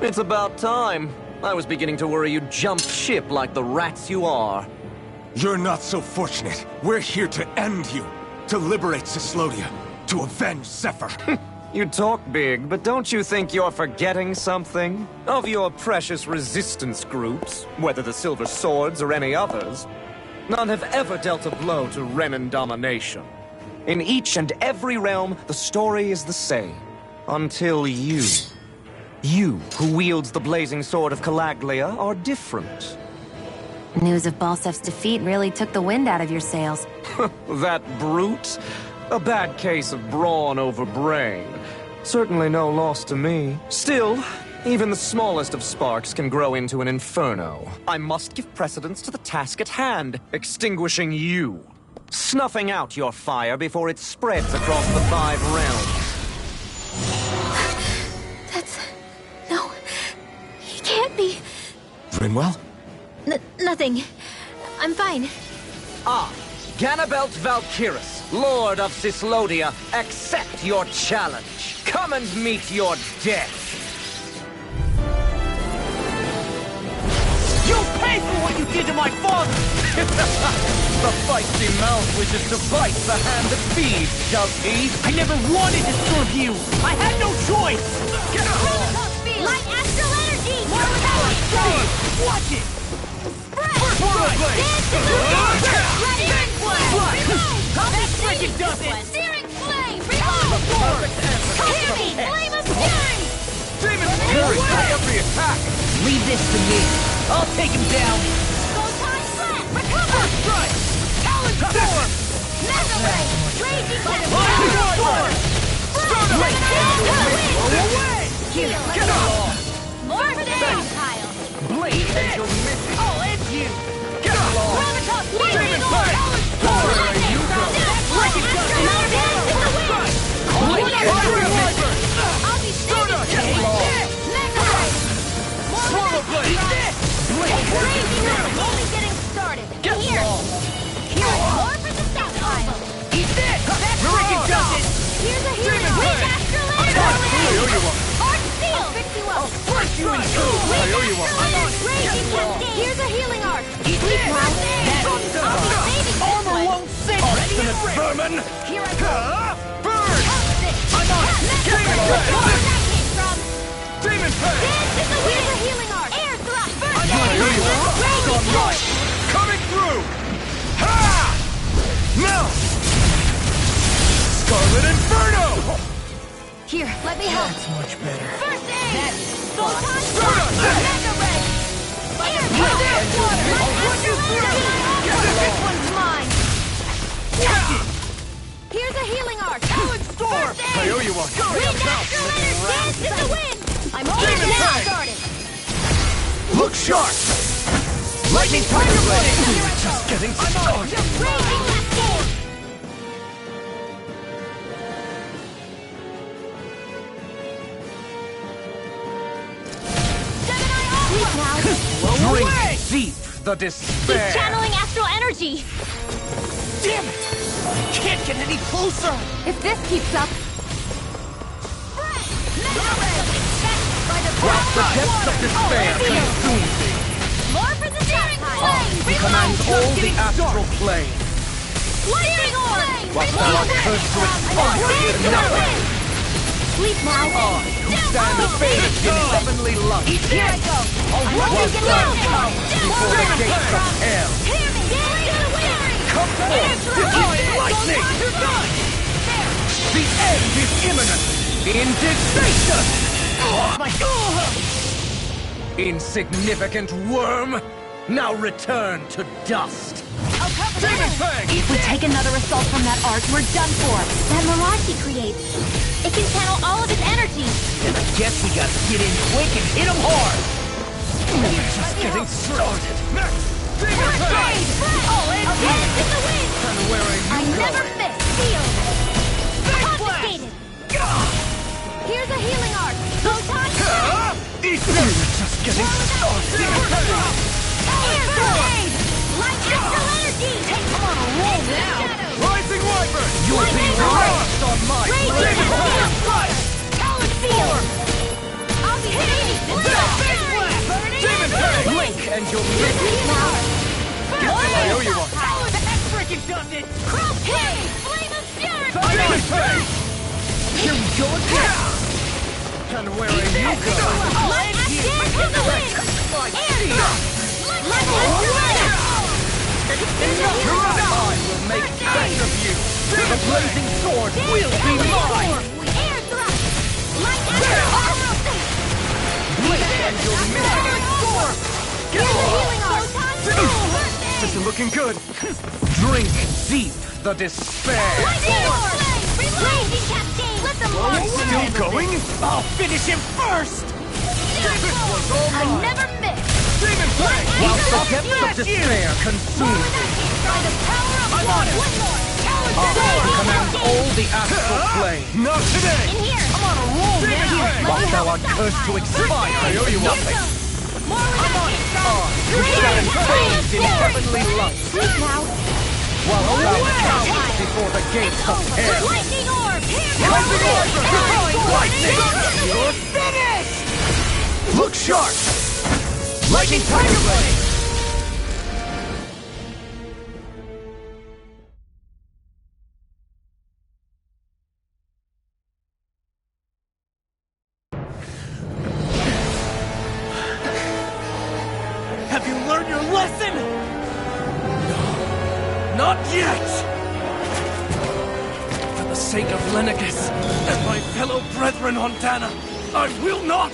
It's about time. I was beginning to worry you'd jump ship like the rats you are. You're not so fortunate. We're here to end you. To liberate Cyslodia. To avenge Zephyr. You talk big, but don't you think you're forgetting something? Of your precious resistance groups, whether the Silver Swords or any others, none have ever dealt a blow to Renan domination. In each and every realm, the story is the same. Until you. You, who wields the blazing sword of Calaglia, are different. News of Balsef's defeat really took the wind out of your sails. That brute? A bad case of brawn over brain. Certainly no loss to me. Still, even the smallest of sparks can grow into an inferno. I must give precedence to the task at hand, extinguishing you. Snuffing out your fire before it spreads across the 5 realms. No, he can't be. Rinwell? Nothing. I'm fine. Ah, Ganabelt Valkyris, Lord of Cyslodia, accept your challenge. Come and meet your death. You'll pay for what you did to my father! The feisty mouth wishes to bite the hand that feeds, does he? I never wanted to serve you! I had no choice! Get up! Light astral energy! More without Speed! Watch it! Swirl blade! That's like it does it! Searing flame! Reload! Hear me! Flame of fury! Demon Fury for every attack! Leave this to me. I'll take him down. Photon slam! Recover! Strike! Talon storm! Mega ray! Raging Lightning storm! Blow away! Get off! More for the pile! Blade angel missing! I'll end you! Get off! Gravitas Demon lightning Flame! storm! Where you go? Like it does it! Blade Angel I'll be standing Get off! Mega ray! Swallow blade! Blade Raging ray! Only getting started! Get Here! off! Here! More for the south pile! Eat this! That's like it does it! Here's a healing Demon ring! Flame! Astral I owe you energy! one! Arch seal! I'll fix you up! First you in two! I owe you one! Raging cascade! Here's a healing arc! Eat this! I'll be saving this Armor one! won't save Obstinate me! vermin! Here I go! Burn! I'm on it! Demon Where Flame! that came from! Demon Flame! This is the here's a healing arc! Air thrust! First I owe you one! Raging Right! Coming through! Ha! Now! Scarlet Inferno! Here, let me help! Much better. First aid! Photon Stardust! Mega ray! Air thrust! Water! I'll run you through! This one's mine! Here's a healing arc! Talon storm! I owe you one! Wind astral energy! Dance in the wind! I'm holding Demon now Flame! started! Look sharp! Lightning Tiger Blade! Just getting started! Raging cascade! Gemini Aqua! Drink deep the despair! He's channeling astral energy! Damn it! Can't get any closer! If this keeps up... Grasp the depths of despair consume thee! More for the searing flame! He commands all the astral plane! Lightning orb! Whilst thou art cursed to expire to nothing! Sleep now! Who stand faded in heavenly light! Here I go! Whilst thou cowers before the gates of hell! Hear me! Dance to the wind! Come forth! Divine lightning! The end is imminent! Indignation! Insignificant worm! Now return to dust! Demon Fang! If we take another assault from that arch, we're done for. That mirage he creates, it can channel all of his energy. Then I guess we gotta get in quick and hit him hard! We're just getting started! Demon Fang! Dance in the wind! And where are I you never going? miss. Sealed. Confiscated. Here's a healing arc. Photon slam. We're just getting started! Air grenade. Light astral energy. Come on a roll now. Rising Wyvern! You'll be Lightning lost on my Raging blade! Talon seal. I'll be hitting. you'll miss it! I owe you one! That freaking does it! Cross Flame! Flame of Fury! Here we go again! And where are you going? Light Action in the wind! Air! Light Action! I will make use of you! The blazing sword will be mine! Air thrust! Light Action! Blink and you'll miss it! Here's the healing art! This is looking good. Drink deep the despair! Lightning Orb! Blazing Cascade! Let them launch! Still going? I'll finish him first! I never miss! Demon Flame! While the depths of despair consume By the power of water! One more! commands all the astral flame! Not today! In here! I'm on a roll, man! Flame! While thou art cursed to expire, I owe you nothing! More You stand bathed in heavenly light, Sleep now! while thou cowers before the gates of hell! Lightning Orb! Lightning Orb! Lightning! You're finished! Look sharp! Lightning Tiger Blade! Have you learned your lesson? No, not yet! For the sake of Lenegis and my fellow brethren on Dana, I will not!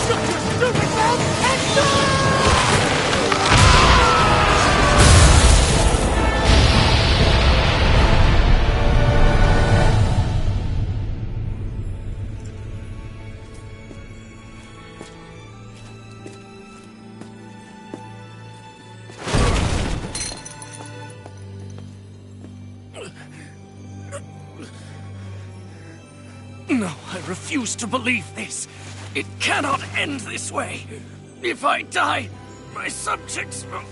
Shut your stupid mouth and die! No, I refuse to believe this. It cannot end this way. If I die, my subjects will...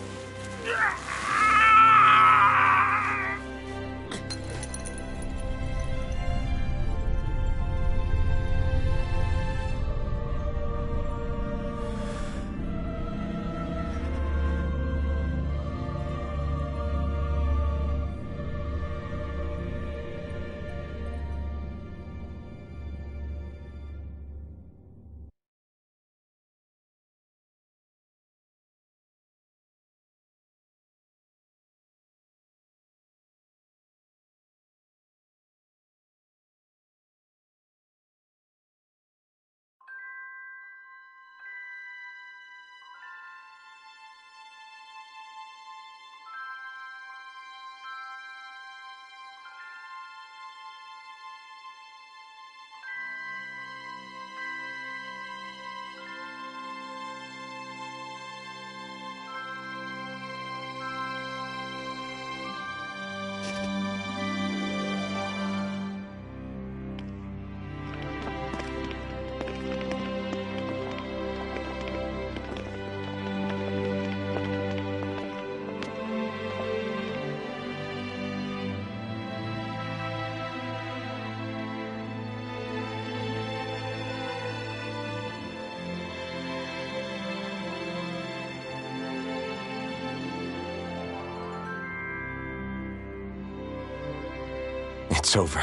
It's over.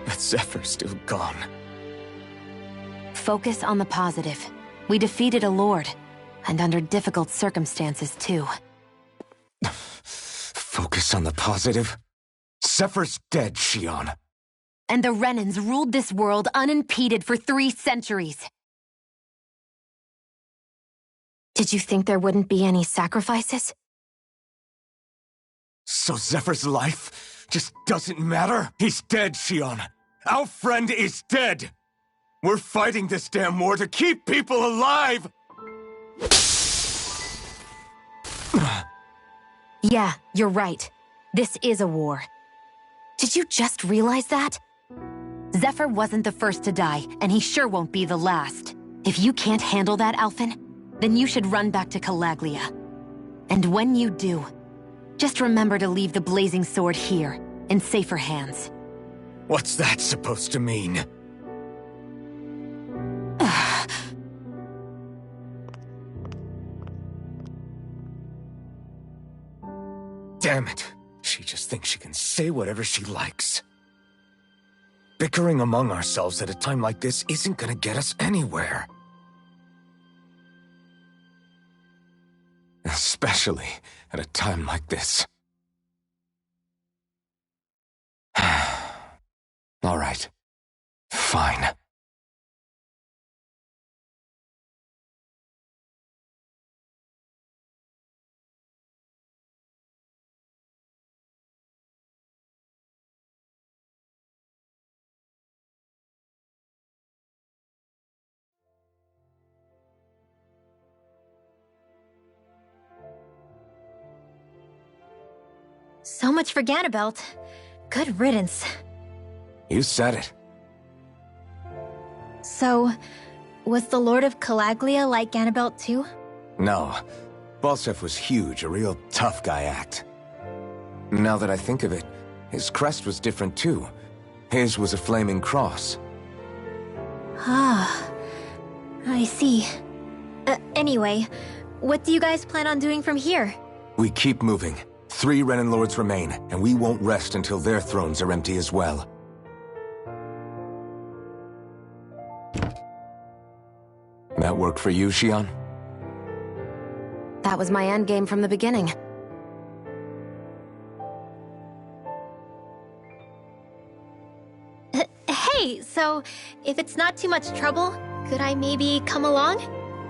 But Zephyr's still gone. Focus on the positive. We defeated a lord, and under difficult circumstances, too. Focus on the positive? Zephyr's dead, Xion. And the Renans ruled this world unimpeded for 3 centuries. Did you think there wouldn't be any sacrifices? So Zephyr's life just doesn't matter? He's dead, Xion. Our friend is dead. We're fighting this damn war to keep people alive! Yeah, you're right. This is a war. Did you just realize that? Zephyr wasn't the first to die, and he sure won't be the last. If you can't handle that, Alphen, then you should run back to Calaglia. And when you do, just remember to leave the blazing sword here, in safer hands. What's that supposed to mean? Damn it. She just thinks she can say whatever she likes. Bickering among ourselves at a time like this isn't gonna get us anywhere. Especially at a time like this. All right. Fine. So much for Ganabelt. Good riddance. You said it. So, was the Lord of Calaglia like Ganabelt too? No. Balseph was huge, a real tough guy act. Now that I think of it, his crest was different too. His was a flaming cross. Ah, I see. Anyway, what do you guys plan on doing from here? We keep moving. 3 Renan Lords remain, and we won't rest until their thrones are empty as well. That work for you, Xion? That was my endgame from the beginning. Hey, so, if it's not too much trouble, could I maybe come along?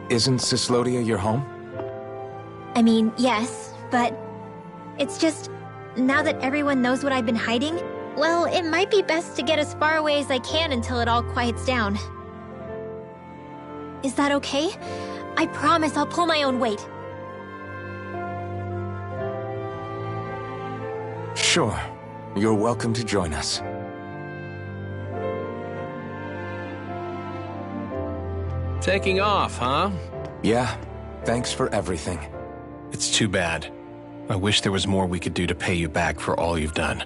Isn't Cyslodia your home? I mean, yes, but it's just, now that everyone knows what I've been hiding, well, it might be best to get as far away as I can until it all quiets down. Is that okay? I promise I'll pull my own weight. Sure. You're welcome to join us. Taking off, huh? Yeah. Thanks for everything. It's too bad. I wish there was more we could do to pay you back for all you've done.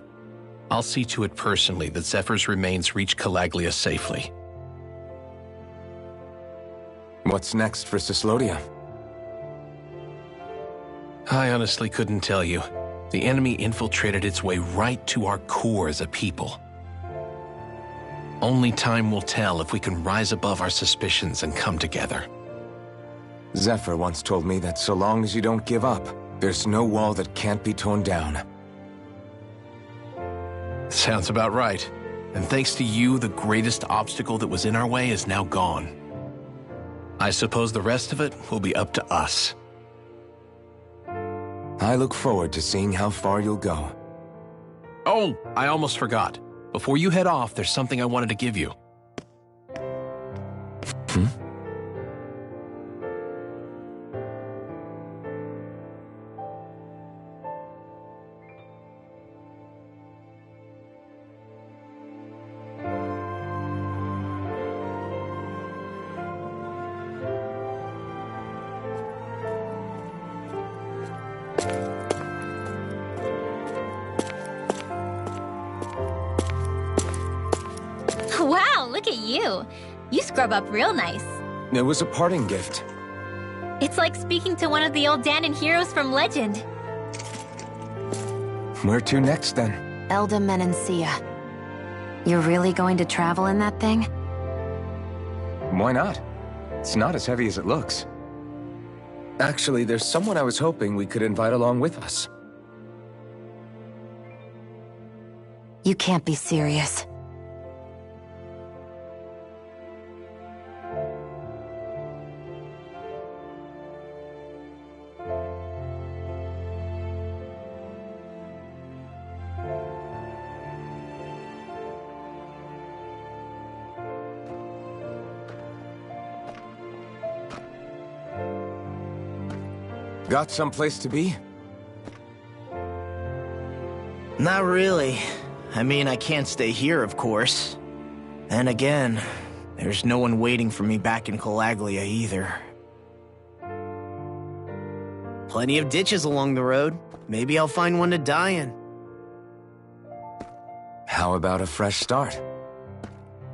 I'll see to it personally that Zephyr's remains reach Calaglia safely. What's next for Cyslodia? I honestly couldn't tell you. The enemy infiltrated its way right to our core as a people. Only time will tell if we can rise above our suspicions and come together. Zephyr once told me that so long as you don't give up, there's no wall that can't be torn down. Sounds about right. And thanks to you, the greatest obstacle that was in our way is now gone. I suppose the rest of it will be up to us. I look forward to seeing how far you'll go. Oh, I almost forgot. Before you head off, there's something I wanted to give you. Wow, look at you. You scrub up real nice. It was a parting gift. It's like speaking to one of the old Dahnan heroes from legend. Where to next, then? Elde Menancia. You're really going to travel in that thing? Why not? It's not as heavy as it looks. Actually, there's someone I was hoping we could invite along with us. You can't be serious. Got someplace to be? Not really. I mean, I can't stay here, of course. And again, there's no one waiting for me back in Calaglia either. Plenty of ditches along the road. Maybe I'll find one to die in. How about a fresh start?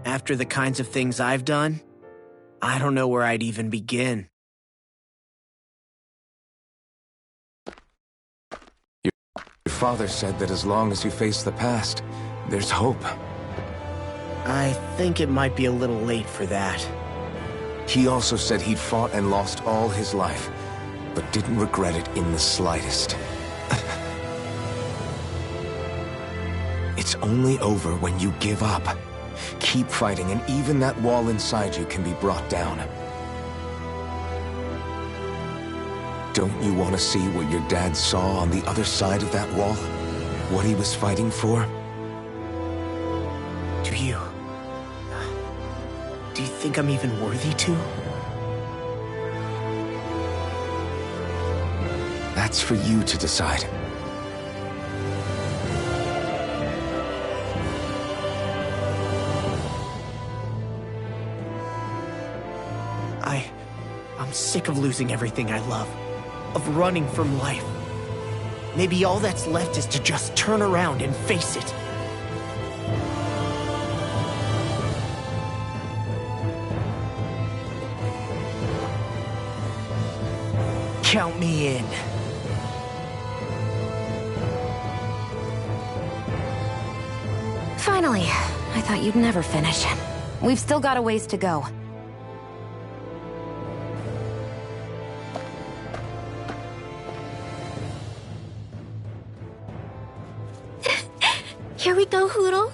After the kinds of things I've done, I don't know where I'd even begin. Your father said that as long as you face the past, there's hope. I think it might be a little late for that. He also said he'd fought and lost all his life, but didn't regret it in the slightest. It's only over when you give up. Keep fighting, and even that wall inside you can be brought down. Don't you want to see what your dad saw on the other side of that wall? What he was fighting for? Do you think I'm even worthy to? That's for you to decide. I'm sick of losing everything I love, of running from life. Maybe all that's left is to just turn around and face it. Count me in. Finally. I thought you'd never finish. We've still got a ways to go. Here we go, Hootle.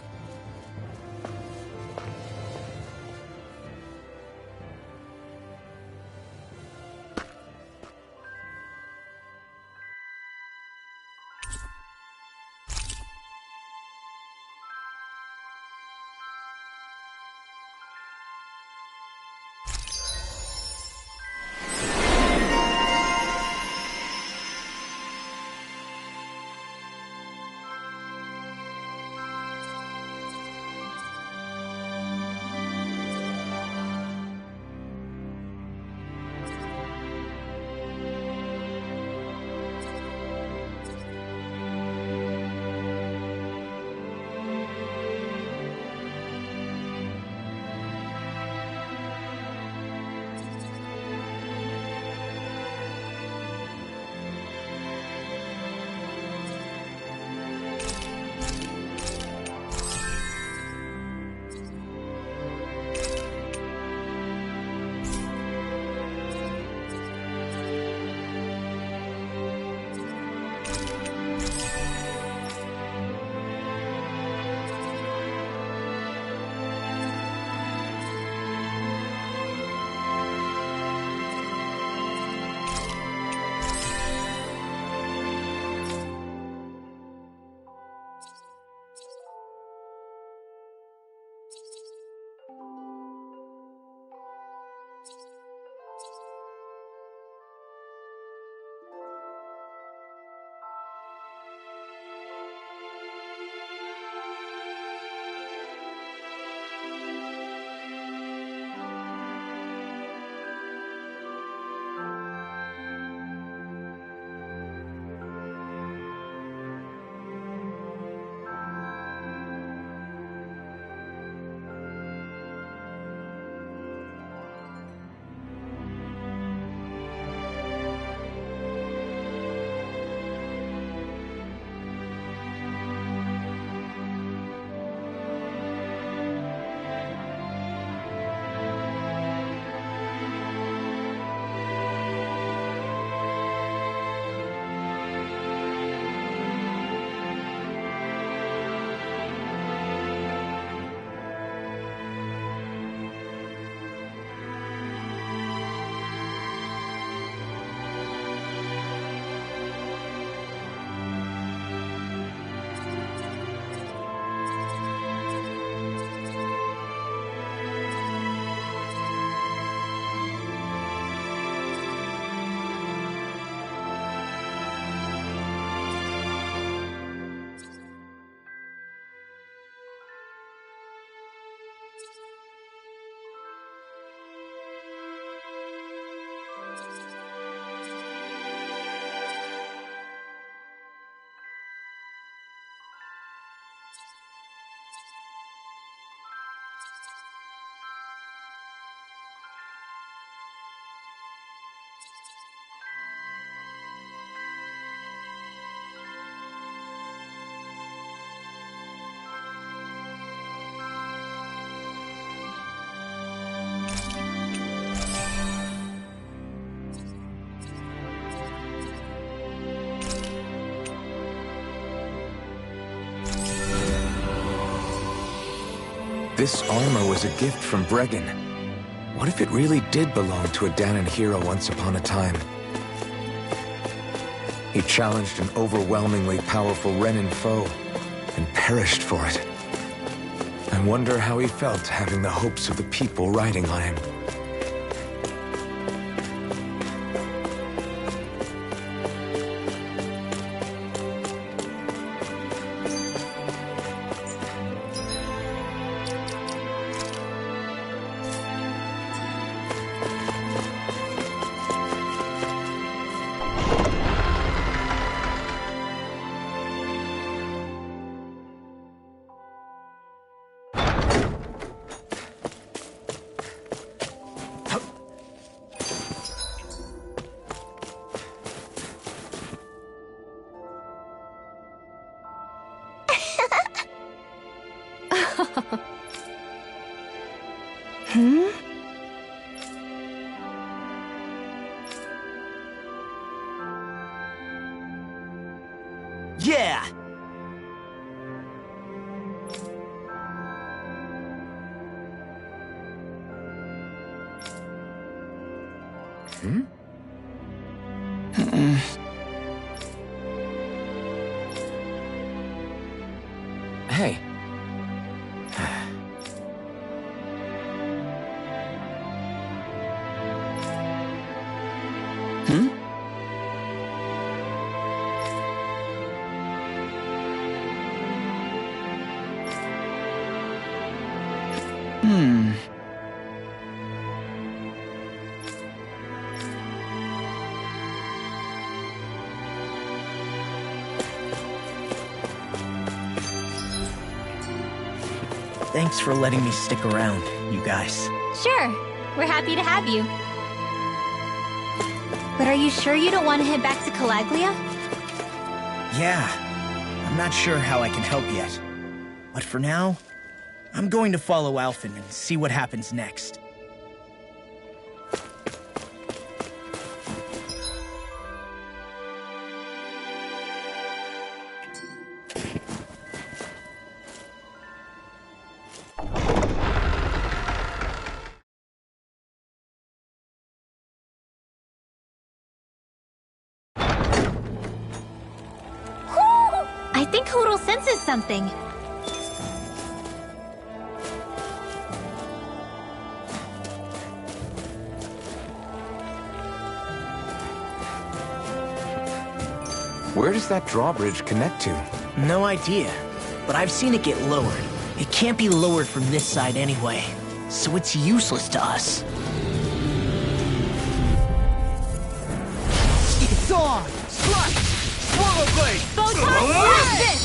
This armor was a gift from Bregan. What if it really did belong to a Dahnan hero once upon a time? He challenged an overwhelmingly powerful Renan foe, and perished for it. I wonder how he felt having the hopes of the people riding on him. Yeah! Hey. Thanks for letting me stick around, you guys. Sure, we're happy to have you. But are you sure you don't want to head back to Calaglia? Yeah, I'm not sure how I can help yet. But for now, I'm going to follow Alphen and see what happens next. I think Hootle senses something. Where does that drawbridge connect to? No idea, but I've seen it get lowered. It can't be lowered from this side anyway, so it's useless to us. It's on! Strike! Swallow blade! Photon blast!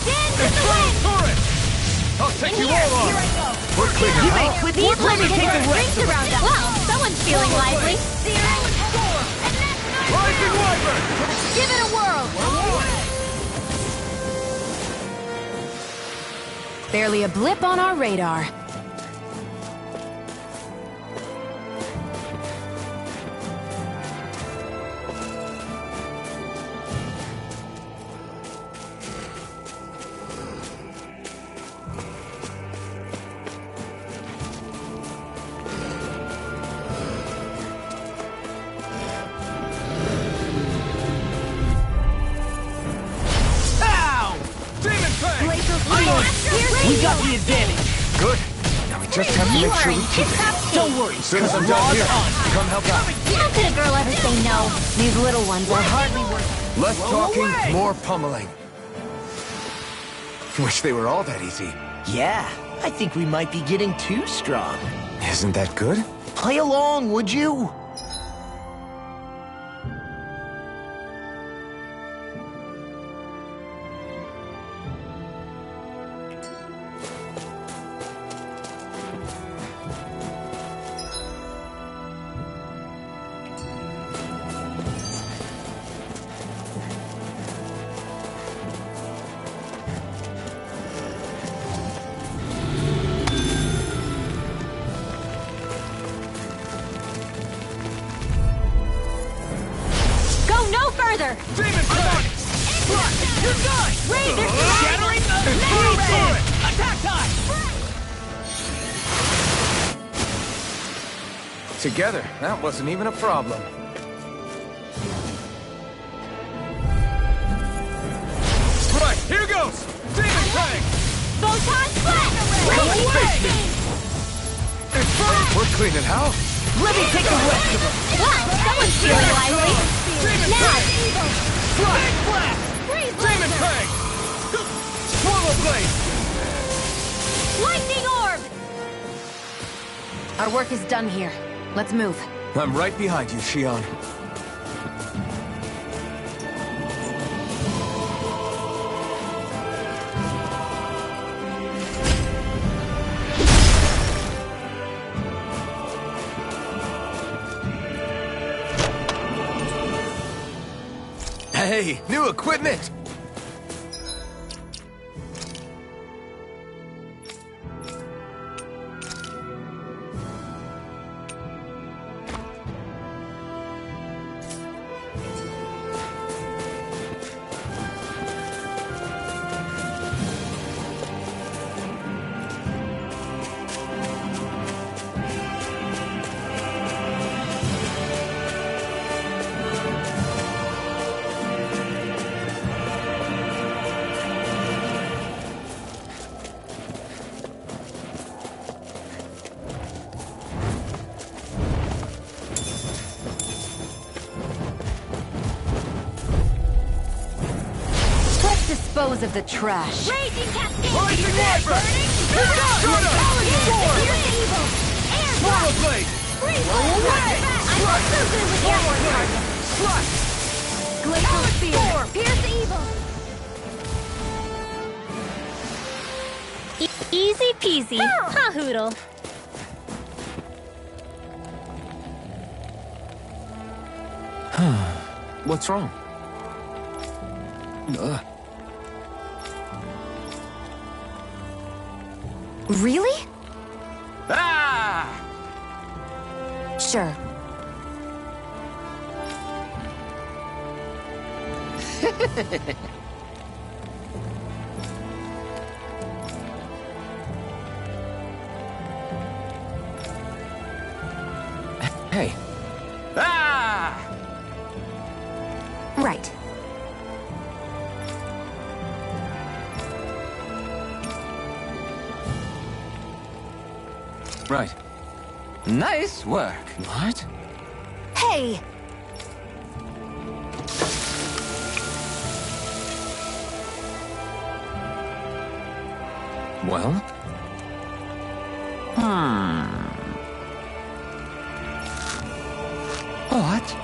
Stand in the way! Turret! I'll take you all on! Here I go! We're clear You now. may quit these let me take the rings around us. Wow, someone's feeling lively. Rising Wyvern! Give it a whirl. Barely a blip on our radar. We got the advantage. Good. Now we just have to You make are sure in we keep it. tip-top Don't shape. worry, As soon as I'm the done law's here, on. come help out. How could a girl ever say no? These little ones are hardly worth... Less talking, more pummeling. Wish they were all that easy. Yeah, I think we might be getting too strong. Isn't that good? Play along, would you? Further! Demon Strike! You're done! Wait, there's Shattering the turret! Attack time! Together, that wasn't even a problem. Right, here goes! Demon Fang! Photon Flash! We're cleaning house. Let me take the rest of them! Wow, someone's feeling lively! Demon Now! Fang! Flash! Demon Fang! Swallow Blade! Lightning Orb! Our work is done here. Let's move. I'm right behind you, Xion. Hey, new equipment! Dispose of the trash. Raging Cascade! Rising Viper! Swallow Blade! I'm also good with airborne targets! Glacial Spear! Pierce evil! Easy peasy. Ha hoodle. What's wrong? Really? Ah! Sure. Hey. Ah! Right. Right. Nice work. What? Hey! Well? What?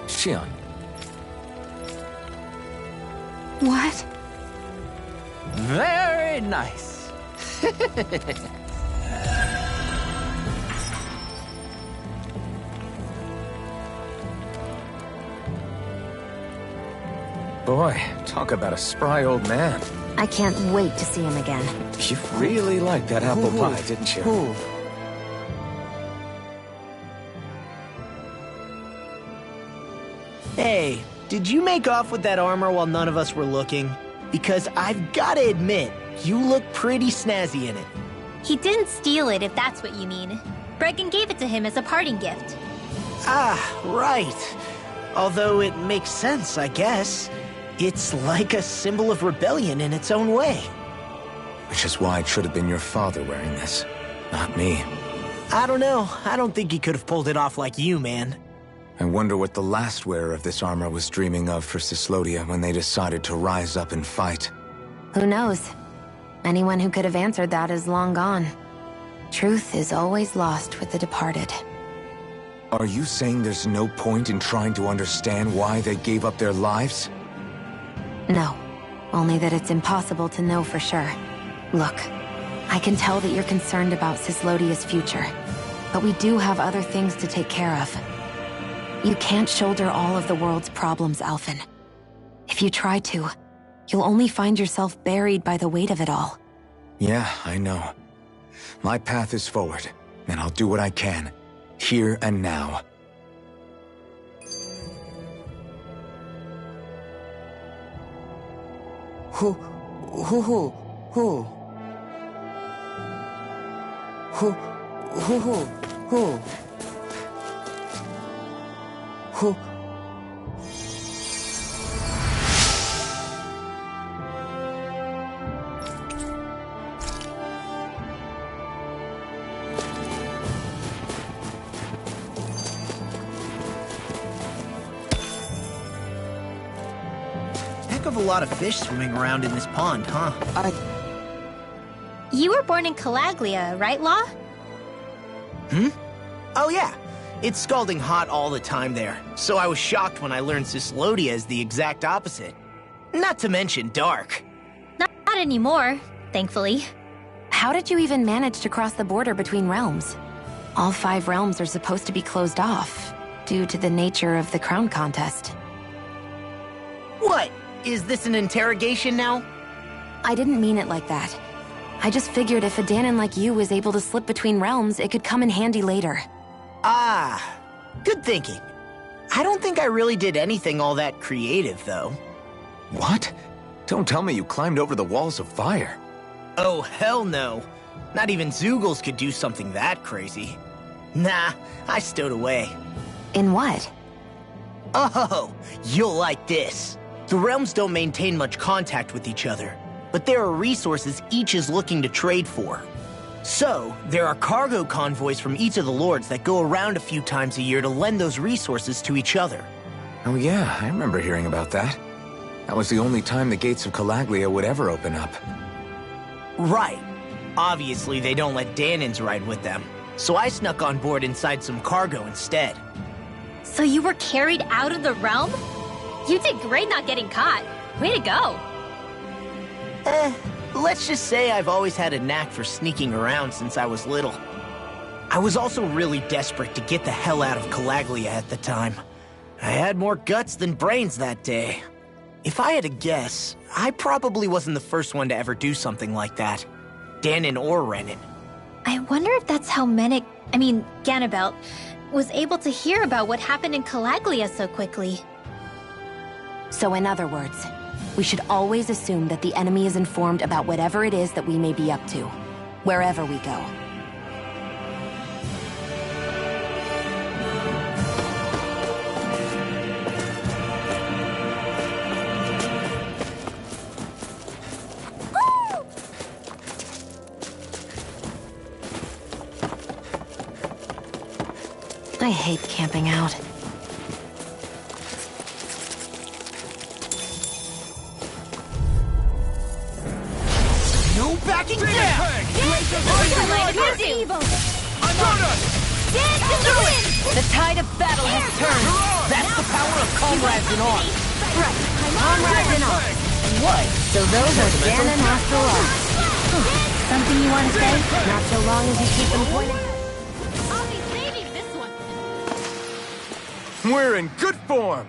Xion. What? Very nice. Boy, talk about a spry old man. I can't wait to see him again. You really liked that apple pie, didn't you? Ooh. Hey, did you make off with that armor while none of us were looking? Because I've gotta admit, you look pretty snazzy in it. He didn't steal it, if that's what you mean. Bregan gave it to him as a parting gift. Ah, right. Although it makes sense, I guess. It's like a symbol of rebellion in its own way. Which is why it should have been your father wearing this, not me. I don't know. I don't think he could have pulled it off like you, man. I wonder what the last wearer of this armor was dreaming of for Cyslodia when they decided to rise up and fight. Who knows? Anyone who could have answered that is long gone. Truth is always lost with the departed. Are you saying there's no point in trying to understand why they gave up their lives? No. Only that it's impossible to know for sure. Look, I can tell that you're concerned about Cyslodia's future. But we do have other things to take care of. You can't shoulder all of the world's problems, Alphen. If you try to, you'll only find yourself buried by the weight of it all. Yeah, I know. My path is forward, and I'll do what I can, here and now. Who? Who? Who? Who? Who? Who? Heck of a lot of fish swimming around in this pond, huh? You were born in Calaglia, right, Law? Oh yeah. It's scalding hot all the time there, so I was shocked when I learned Cyslodia is the exact opposite. Not to mention dark. Not anymore, thankfully. How did you even manage to cross the border between realms? All 5 realms are supposed to be closed off, due to the nature of the crown contest. What? Is this an interrogation now? I didn't mean it like that. I just figured if a Danon like you was able to slip between realms, it could come in handy later. Ah, good thinking. I don't think I really did anything all that creative, though. What? Don't tell me you climbed over the walls of fire. Oh, hell no. Not even Zeugles could do something that crazy. Nah, I stowed away. In what? Oh, you'll like this. The realms don't maintain much contact with each other, but there are resources each is looking to trade for. So, there are cargo convoys from each of the lords that go around a few times a year to lend those resources to each other. Oh yeah, I remember hearing about that. That was the only time the gates of Calaglia would ever open up. Right. Obviously, they don't let Danons ride with them, so I snuck on board inside some cargo instead. So you were carried out of the realm? You did great not getting caught. Way to go. Let's just say I've always had a knack for sneaking around since I was little. I was also really desperate to get the hell out of Calaglia at the time. I had more guts than brains that day. If I had to guess, I probably wasn't the first one to ever do something like that. Danon or Renan. I wonder if that's how Ganabelt, was able to hear about what happened in Calaglia so quickly. So in other words, we should always assume that the enemy is informed about whatever it is that we may be up to, wherever we go. I hate camping out. No backing down! The tide of battle has turned. That's the power of comrades in arms. Right, comrades in arms. What? So those are Danon after all. Something you want to say? Not so long as you keep them pointed. I'll be saving this one. We're in good form!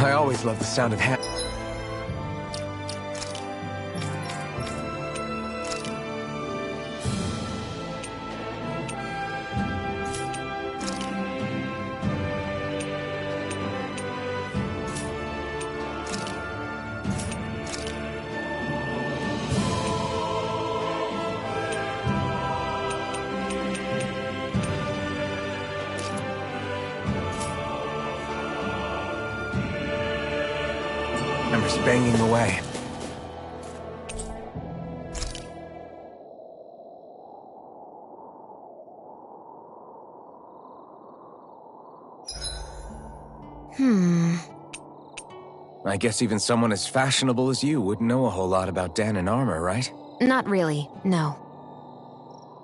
I always love the sound of hand. Embers banging away. I guess even someone as fashionable as you wouldn't know a whole lot about Dan and armor, right? Not really, no.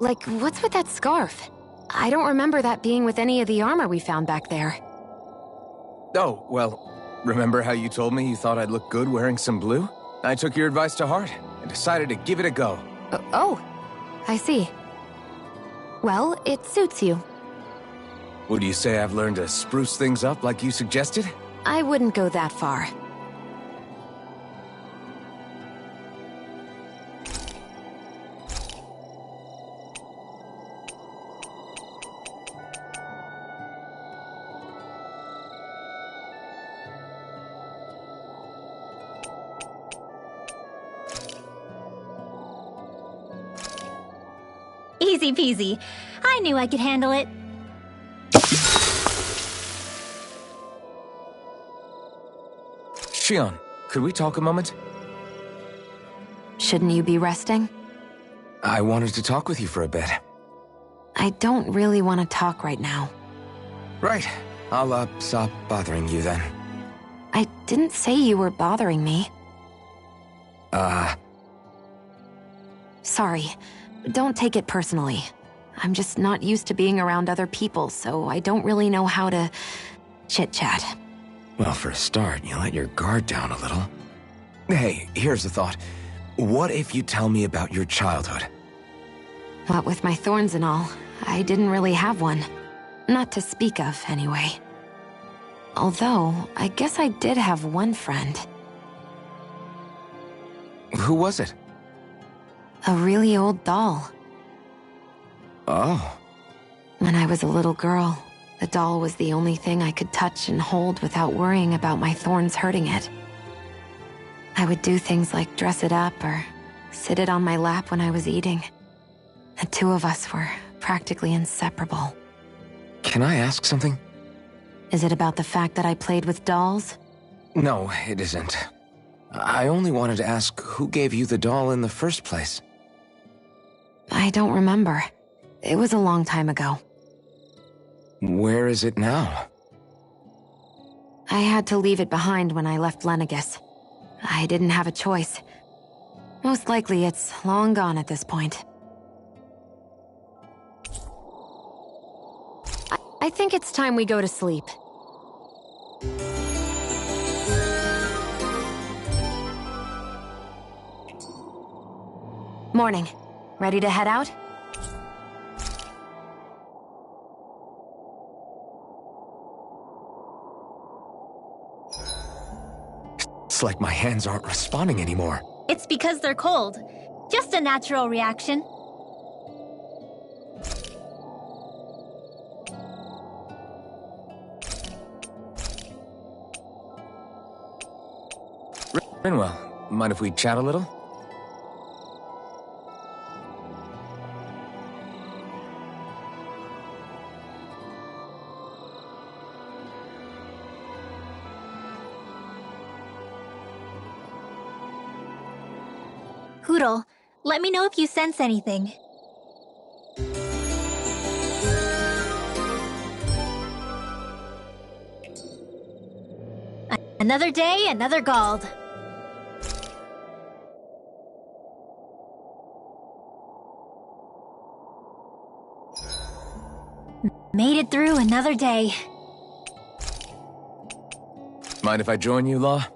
Like, what's with that scarf? I don't remember that being with any of the armor we found back there. Oh, well, remember how you told me you thought I'd look good wearing some blue? I took your advice to heart and decided to give it a go. Oh, I see. Well, it suits you. Would you say I've learned to spruce things up like you suggested? I wouldn't go that far. Easy peasy. I knew I could handle it. Shionne, could we talk a moment? Shouldn't you be resting? I wanted to talk with you for a bit. I don't really want to talk right now. Right. I'll, stop bothering you then. I didn't say you were bothering me. Sorry. Don't take it personally. I'm just not used to being around other people, so I don't really know how to chit-chat. Well, for a start, you let your guard down a little. Hey, here's a thought. What if you tell me about your childhood? What with my thorns and all, I didn't really have one. Not to speak of, anyway. Although, I guess I did have one friend. Who was it? A really old doll. Oh. When I was a little girl, the doll was the only thing I could touch and hold without worrying about my thorns hurting it. I would do things like dress it up or sit it on my lap when I was eating. The two of us were practically inseparable. Can I ask something? Is it about the fact that I played with dolls? No, it isn't. I only wanted to ask who gave you the doll in the first place. I don't remember. It was a long time ago. Where is it now? I had to leave it behind when I left Lenegis. I didn't have a choice. Most likely it's long gone at this point. I think it's time we go to sleep. Morning. Ready to head out? It's like my hands aren't responding anymore. It's because they're cold. Just a natural reaction. Rinwell, mind if we chat a little? Hootle, let me know if you sense anything. Another day, another Gald. Made it through another day. Mind if I join you, Law?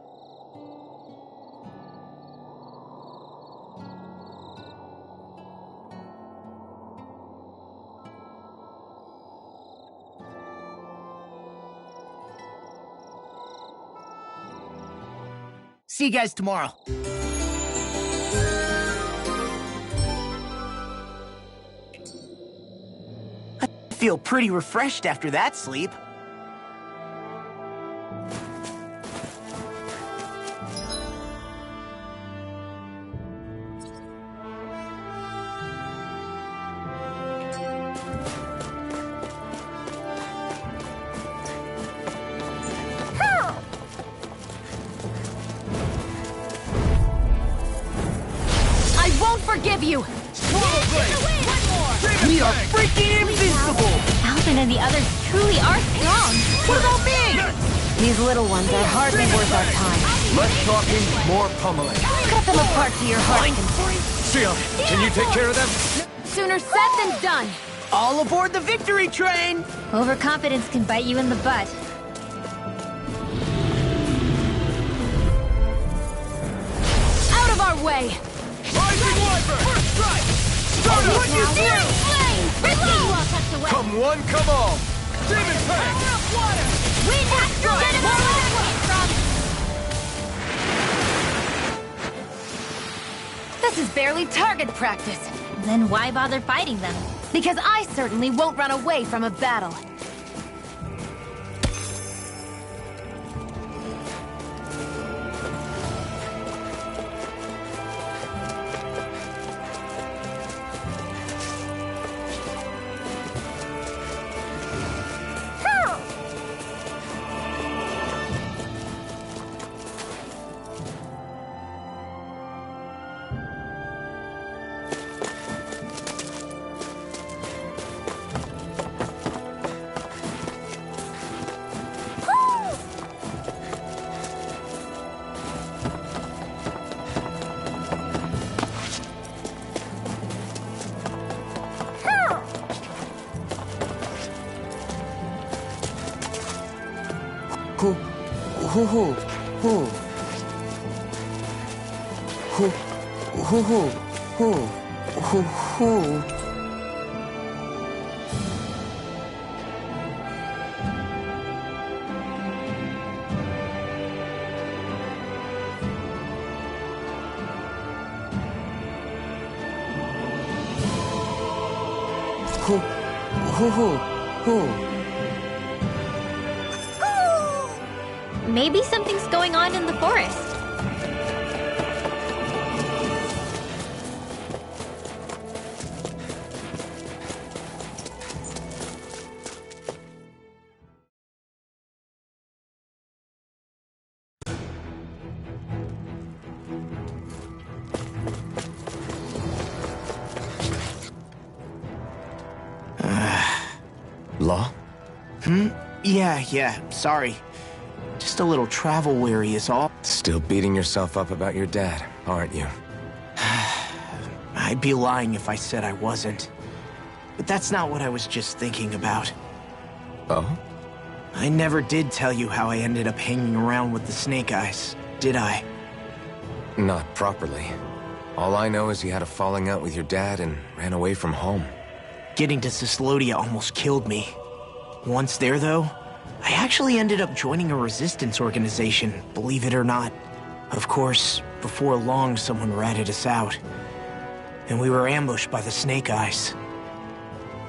See you guys tomorrow. I feel pretty refreshed after that sleep. Forgive you! We are freaking invincible! Alvin and the others truly are strong. What about me? These little ones are hardly worth our time. Less talking, more pummeling. Cut them apart to your heart's content. Shield, can you take care of them? Sooner said than done. All aboard the victory train! Overconfidence can bite you in the butt. Out of our way! Rising Wyvern! First strike! Start up! What you do? Reload! Come one, come all! Demon Fang! Wind after get him out where that came from! This is barely target practice. Then why bother fighting them? Because I certainly won't run away from a battle. Maybe something's going on in the forest. Law? Yeah, sorry. Just a little travel weary is all. Still beating yourself up about your dad, aren't you? I'd be lying if I said I wasn't. But that's not what I was just thinking about. Oh? I never did tell you how I ended up hanging around with the Snake Eyes, did I? Not properly. All I know is you had a falling out with your dad and ran away from home. Getting to Cyslodia almost killed me. Once there, though, I actually ended up joining a resistance organization, believe it or not. Of course, before long, someone ratted us out. And we were ambushed by the Snake Eyes.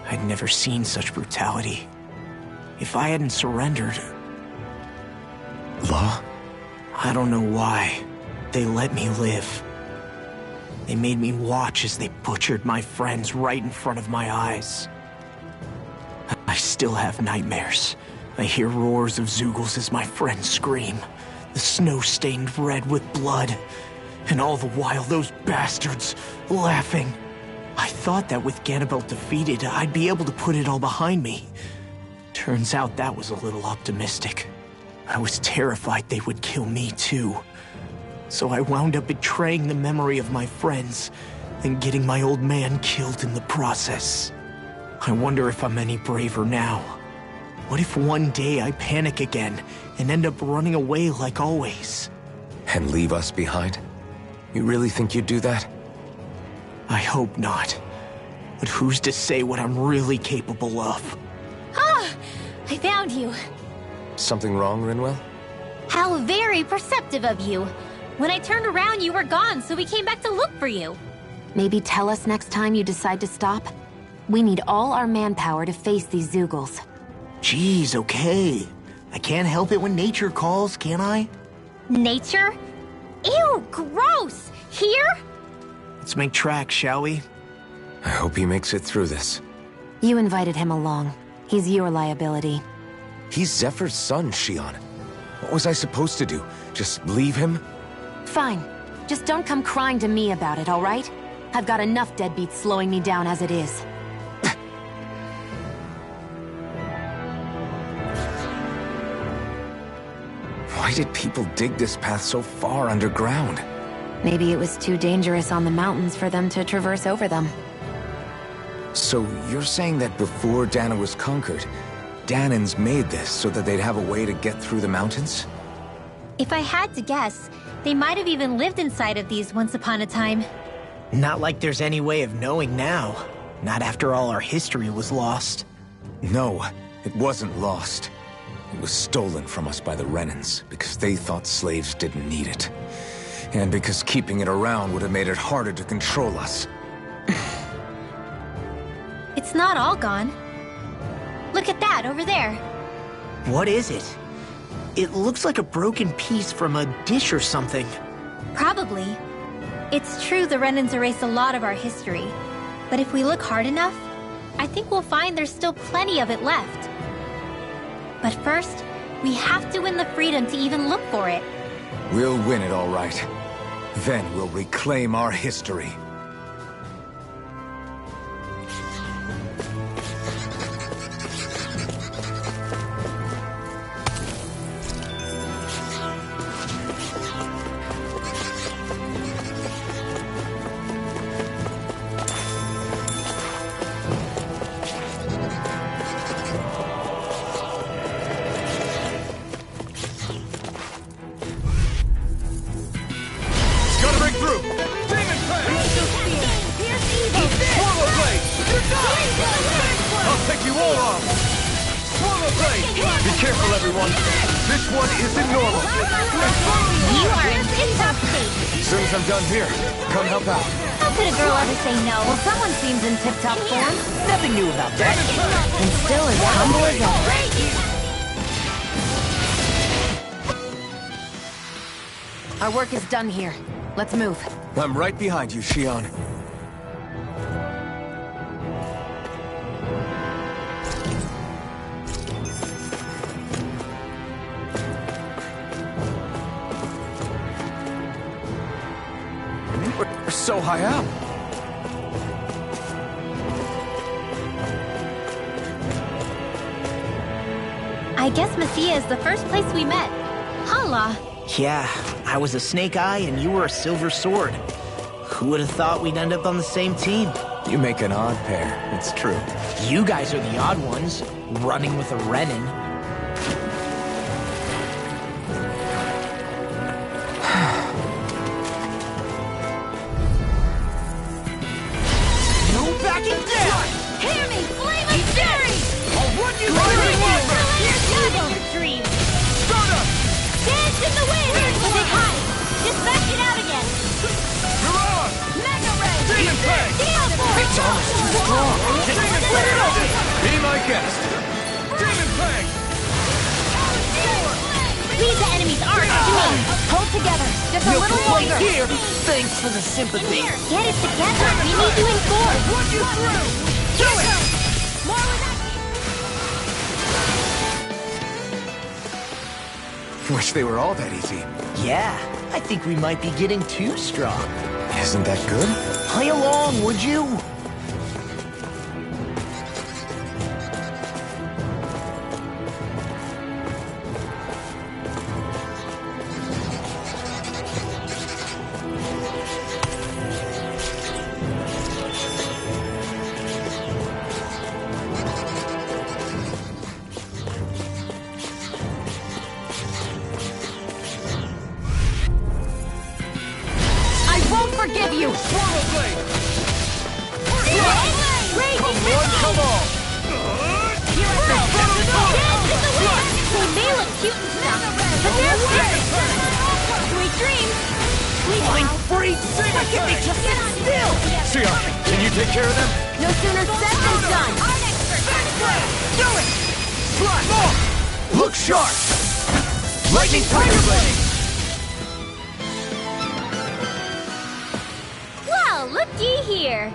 I'd never seen such brutality. If I hadn't surrendered... Law? I don't know why. They let me live. They made me watch as they butchered my friends right in front of my eyes. I still have nightmares. I hear roars of Zeugles as my friends scream. The snow stained red with blood. And all the while, those bastards laughing. I thought that with Ganabelt defeated, I'd be able to put it all behind me. Turns out that was a little optimistic. I was terrified they would kill me too. So I wound up betraying the memory of my friends and getting my old man killed in the process. I wonder if I'm any braver now. What if one day I panic again and end up running away like always? And leave us behind? You really think you'd do that? I hope not. But who's to say what I'm really capable of? Ah! I found you. Something wrong, Rinwell? How very perceptive of you. When I turned around, you were gone, so we came back to look for you. Maybe tell us next time you decide to stop? We need all our manpower to face these Zeugles. Jeez, okay. I can't help it when nature calls, can I? Nature? Ew, gross! Here? Let's make tracks, shall we? I hope he makes it through this. You invited him along. He's your liability. He's Zephyr's son, Xion. What was I supposed to do? Just leave him? Fine. Just don't come crying to me about it, all right? I've got enough deadbeats slowing me down as it is. Why did people dig this path so far underground? Maybe it was too dangerous on the mountains for them to traverse over them. So you're saying that before Dahna was conquered, Dahnans made this so that they'd have a way to get through the mountains? If I had to guess, they might have even lived inside of these once upon a time. Not like there's any way of knowing now. Not after all our history was lost. No, it wasn't lost. It was stolen from us by the Renans, because they thought slaves didn't need it. And because keeping it around would have made it harder to control us. It's not all gone. Look at that, over there. What is it? It looks like a broken piece from a dish or something. Probably. It's true the Renans erased a lot of our history. But if we look hard enough, I think we'll find there's still plenty of it left. But first, we have to win the freedom to even look for it. We'll win it all right. Then we'll reclaim our history. Tip-top form? Nothing new about that. And still as humble as ever. Our work is done here. Let's move. I'm right behind you, Xion. We're so high up. I guess Messiah is the first place we met. Hala. Yeah, I was a Snake Eye and you were a Silver Sword. Who would have thought we'd end up on the same team? You make an odd pair, it's true. You guys are the odd ones, running with a Renan. No backing down! Hear me, flame of fury! I'll run you through! Dream. Dance in the wind! Hold it high! Dispatch it out again! You're on! Mega Ray! Demon Fang! Steel Force! It's almost too strong. Be my guest! Demon Fang! Lead the enemy's arc to me! Hold together! Just a No little complaint longer! here! Thanks for the sympathy! Get it together! We need to enforce! Run you through! Do it! More with that! Wish they were all that easy. Yeah, I think we might be getting too strong. Isn't that good? Play along, would you? Forgive you! Swallow Blade! Come on, come on! They may look cute and stuff, but they're serious! Sweet dreams! coming! Freak! Why can't they just sit still? Sia, can you take care of them? No sooner said than done! Do it! Slide! Look sharp! Lightning Tiger Blade! Well, looky here.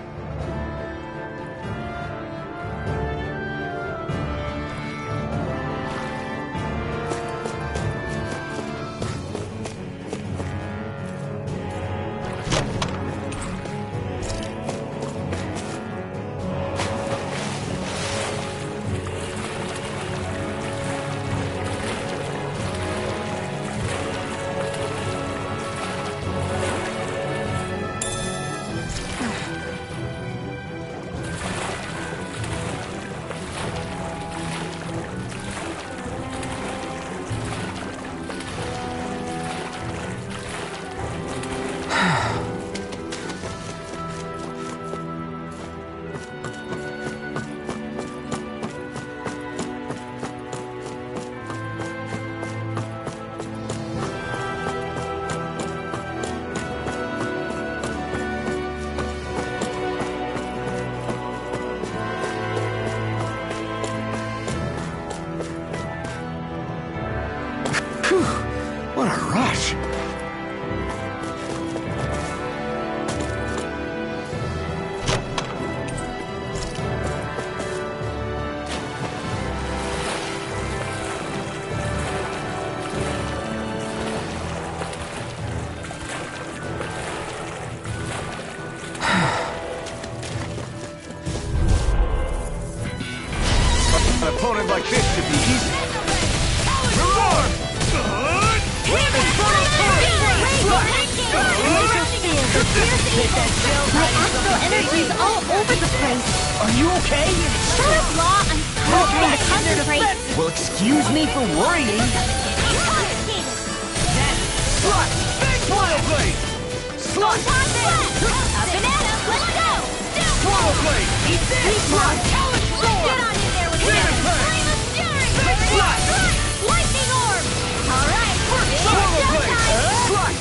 What a rush! An opponent like this should be easy. My astral energy is all over the place. Are you okay? Shut up, Law. I'm still trying to concentrate. Well, excuse me for worrying. Slot! Swallow Blade! Slot! Banana, let's go. Swallow Blade! Eat this! Slot! Get on in there with Demon him. Blade! Flame of Fury, baby. Slot! Lightning Orb. All right. Swallow It's Blade! showtime. Slot!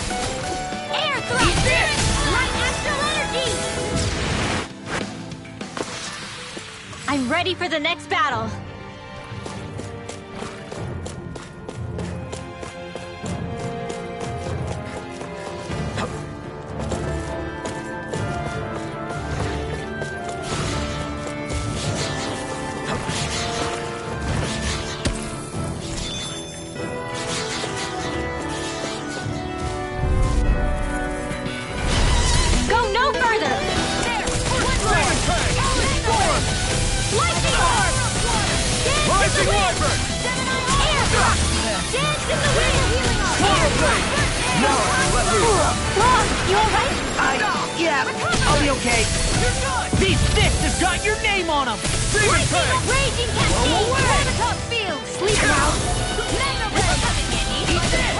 Air thrust. Eat this! Light astral energy. I'm ready for the next battle. Go no further. Lightning Orb. Rising Wyvern! Air thrust. Dance in the wind. Swallow Blade! Now I can let loose. Law, you alright? Yeah, I'll be okay. These fists have got your name on them! Demon Blade! Raging Cascade. Gravitas Field. Sleep now. Mega Red coming in. Eat this!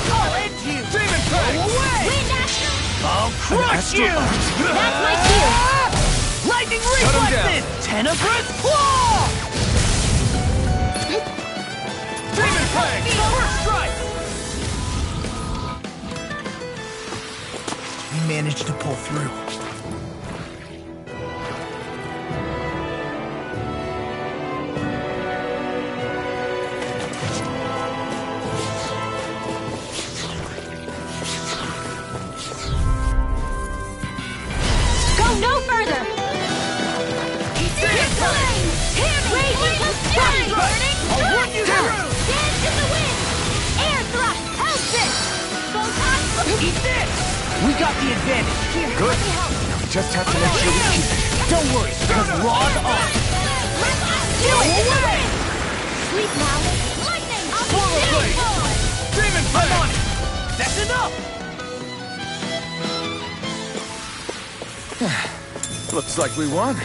I'll end you! Demon Blade! Away! Wind Astral. I'll crush you! That's my cue. Lightning him reflexes! Tenebrous claw! Demon Blade! First strike! We managed to pull through. Go no further. Raging Cascade. I'll run you through! Dance in the wind. Air thrust. Hellspit. Photon. Eat this! We got the advantage. Here, Good. Now we just have to make sure we keep it. don't worry, because Raw's off. Do it. Sleep now. Lightning. Swallow Blade! Demon Blade! I'm on it! That's enough! Looks like we won.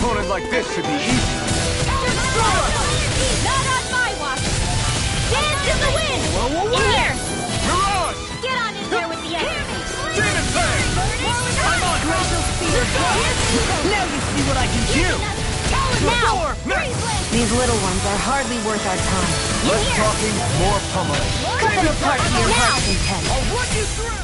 opponent like this should be easy. Not on my watch! Dance in the wind! In here! Mirage! Get on in there with the enemy! Demon Fang! I'm on! Now you see what I can do! Now! These little ones are hardly worth our time. Less talking, more pummeling. Cut them apart to your heart's content. I'll run you through!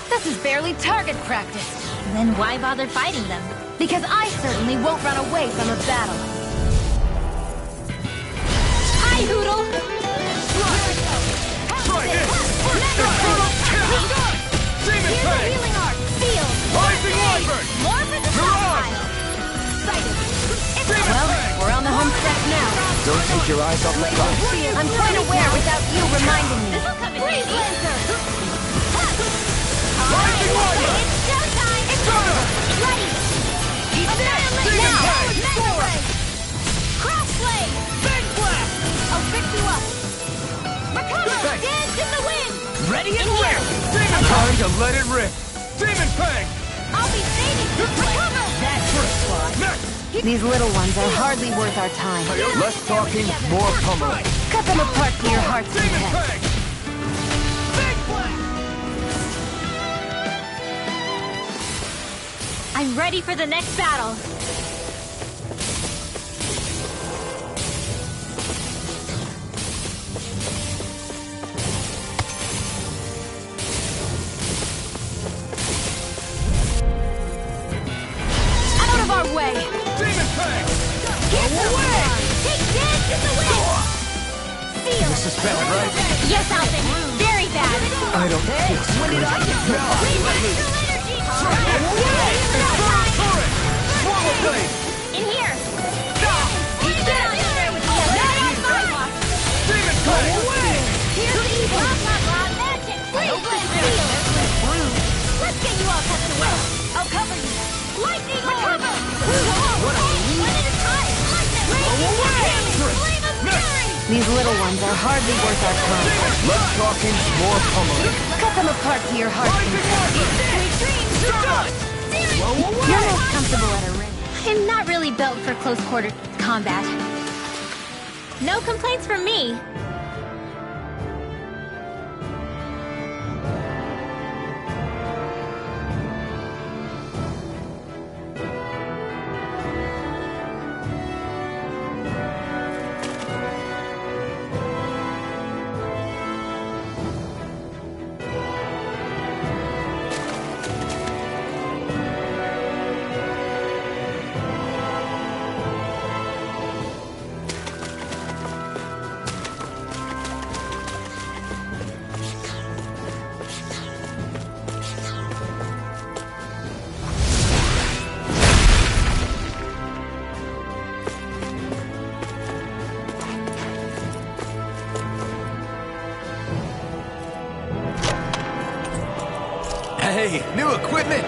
This is barely target practice. Then why bother fighting them? Because I certainly won't run away from a battle. Hi, Hoodle! Try this! Demon Here's a Fang! healing arc! Field! Rising Wyvern! More for the Mirage! stockpile! Sighted! Well, we're on the home stretch now. Don't take your eyes off the prize. I'm quite aware without you reminding me. This'll come in handy! Rising Wyvern! It's showtime! It's ready! Annihilate Demon now! Fang! Mega Ray! Cross Blade! Big blast! I'll fix you up! Recover! Thanks. Dance in the wind! Ready and In here! Demon Time to let it rip! Demon Fang! I'll be saving you! Recover! that first fly. Next! These little ones are hardly worth our time. Less talking, more pummeling. Cut them apart to your heart's Demon content. Fang! Big blast! I'm ready for the next battle! Out of our way! Demon Fang! Get away! Take dance in the wind! Seal! This is bad, right? Yes, Alvin! Very bad! I don't feel so When did good. I get so Swallow Blade! In here! Get on in there with the other! Not on my watch! Demon Fang! Here's the evil! Blah, blah, blah, magic! Freeze blade seal! Let's get you all tucked away! I'll cover you! Lightning recover! What a one at a time! Flame of fury! These little ones are hardly worth our time. Less talking, more pummeling. Cut them apart to your heart's content. You're most comfortable at a ring. I'm not really built for close-quarter combat. No complaints from me. Hey, new equipment!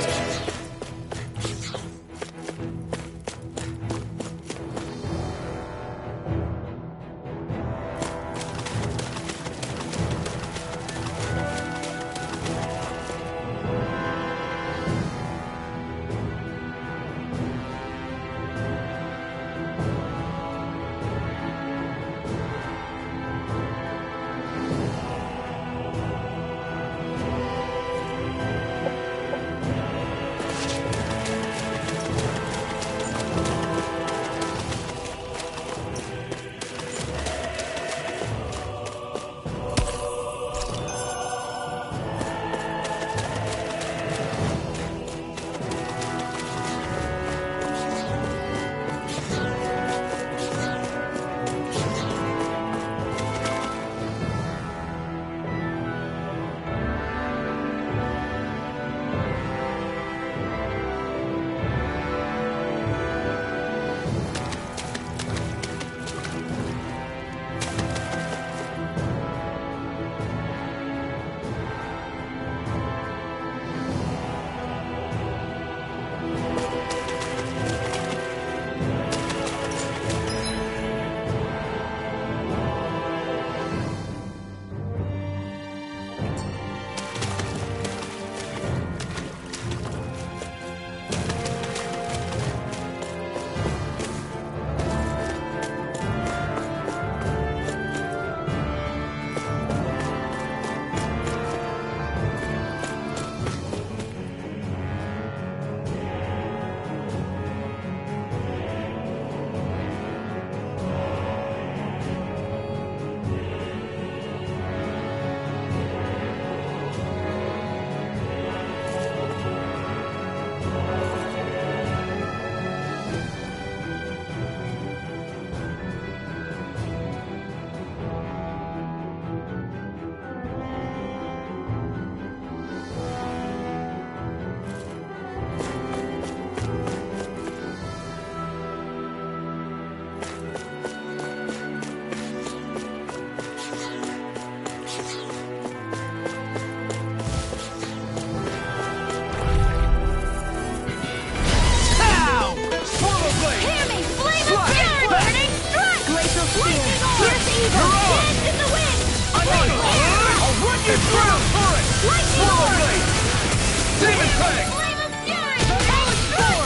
Demon Fang! Flame of Fury!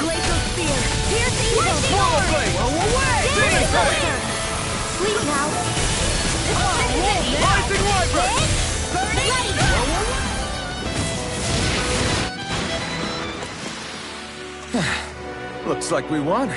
Glacial Spear! Piercing Blade! Swallow Blade! Demon Fang! Sleep now! Rising Wyvern! Ready! Looks like we won.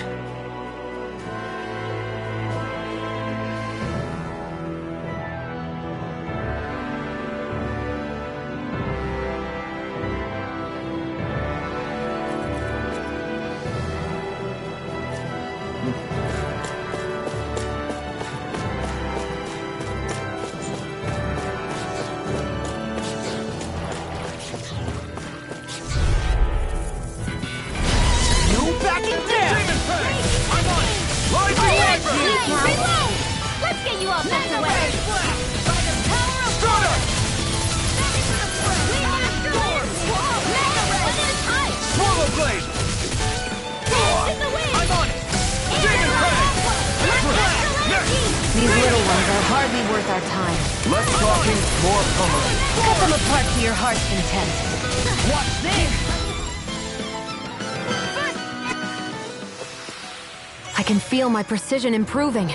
Let's get you all back away! Swallow Blade! I'm on it! Demon Fang! These little ones are hardly worth our time. Less talking, more pummeling. Cut them apart to your heart's content. Watch this! I can feel my precision improving.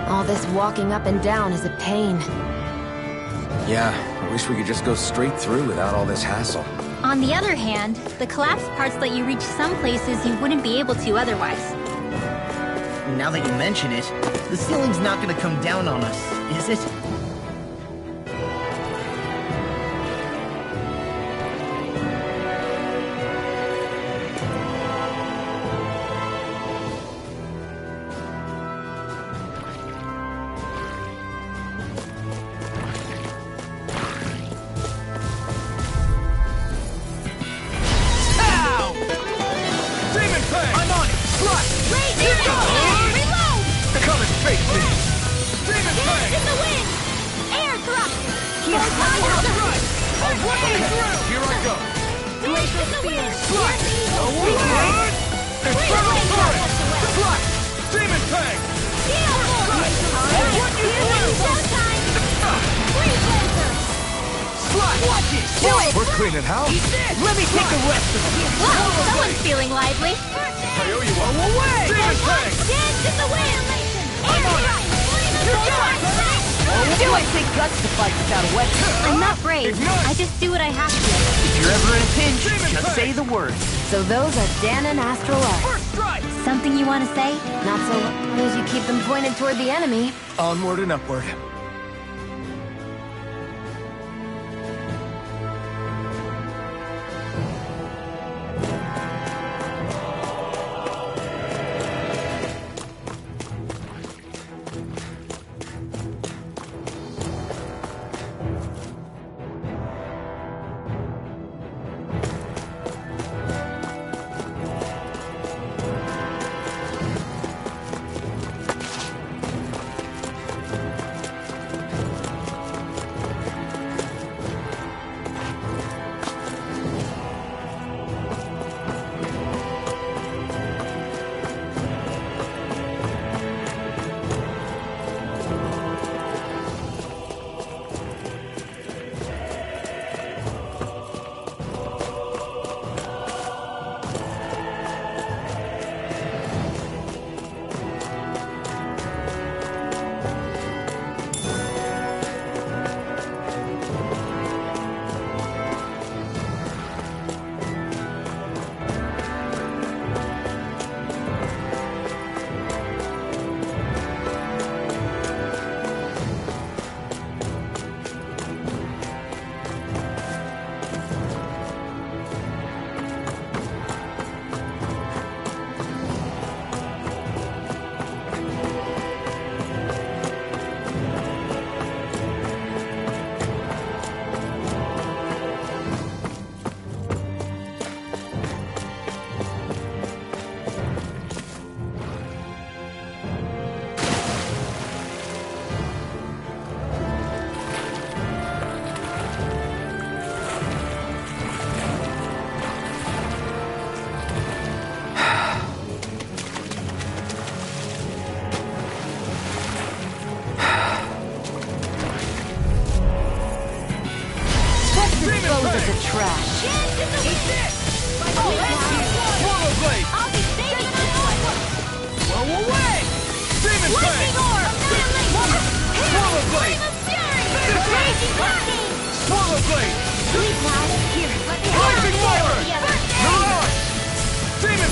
All this walking up and down is a pain. Yeah, I wish we could just go straight through without all this hassle. On the other hand, the collapsed parts let you reach some places you wouldn't be able to otherwise. Now that you mention it, the ceiling's not gonna come down on us, is it? Demon Fang! I'm on it! Slot! Reload! Come and face me! Demon Fang! In the wind! Air thrust! Right! I'll run through! Here I go! Glacial Spear! Slot! Infernal Torrent! Slot! Demon Fang! Slot! Watch it! Do it! We're cleaning house! Let me take the rest of them! Wow, someone's feeling lively! I owe you one! Away! Demon Fang! Dance in the wind! I'm on it! Do I take guts to fight without a weapon? I'm not brave. Ignite! I just do what I have to. If you're ever in a pinch, Demon just Fang! say the word. So those are Dan and Astral Arts. First strike! Something you want to say? Not so long as you keep them pointed toward the enemy. Onward and upward.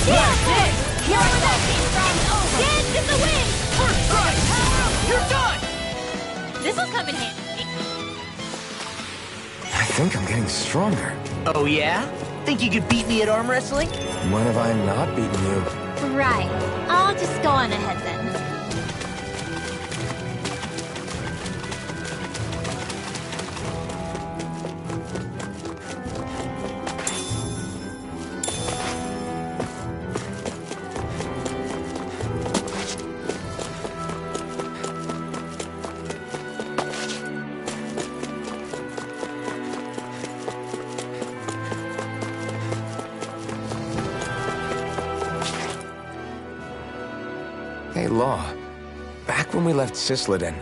You're that dance in the wind! First try! You're done! This'll come in handy. I think I'm getting stronger. Oh yeah? Think you could beat me at arm wrestling? When have I not beaten you? Right. I'll just go on ahead then. Hey, Law. Back when we left Cisleden,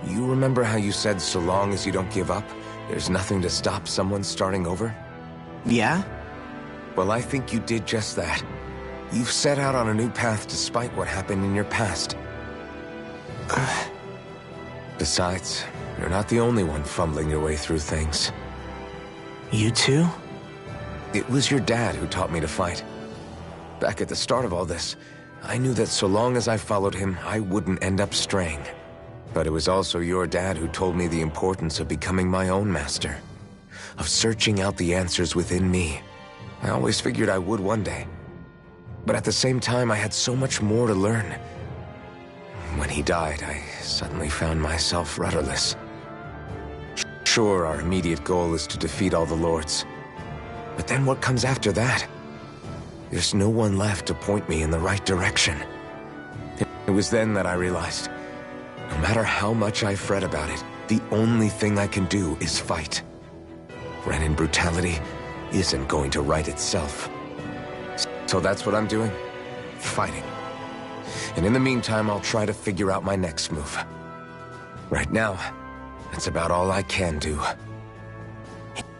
you remember how you said so long as you don't give up, there's nothing to stop someone starting over? Yeah? Well, I think you did just that. You've set out on a new path despite what happened in your past. Besides, you're not the only one fumbling your way through things. You too? It was your dad who taught me to fight. Back at the start of all this, I knew that so long as I followed him, I wouldn't end up straying. But it was also your dad who told me the importance of becoming my own master. Of searching out the answers within me. I always figured I would one day. But at the same time, I had so much more to learn. When he died, I suddenly found myself rudderless. Sure, our immediate goal is to defeat all the lords. But then what comes after that? There's no one left to point me in the right direction. It was then that I realized, no matter how much I fret about it, the only thing I can do is fight. Renan brutality isn't going to right itself. So that's what I'm doing. Fighting. And in the meantime, I'll try to figure out my next move. Right now, that's about all I can do.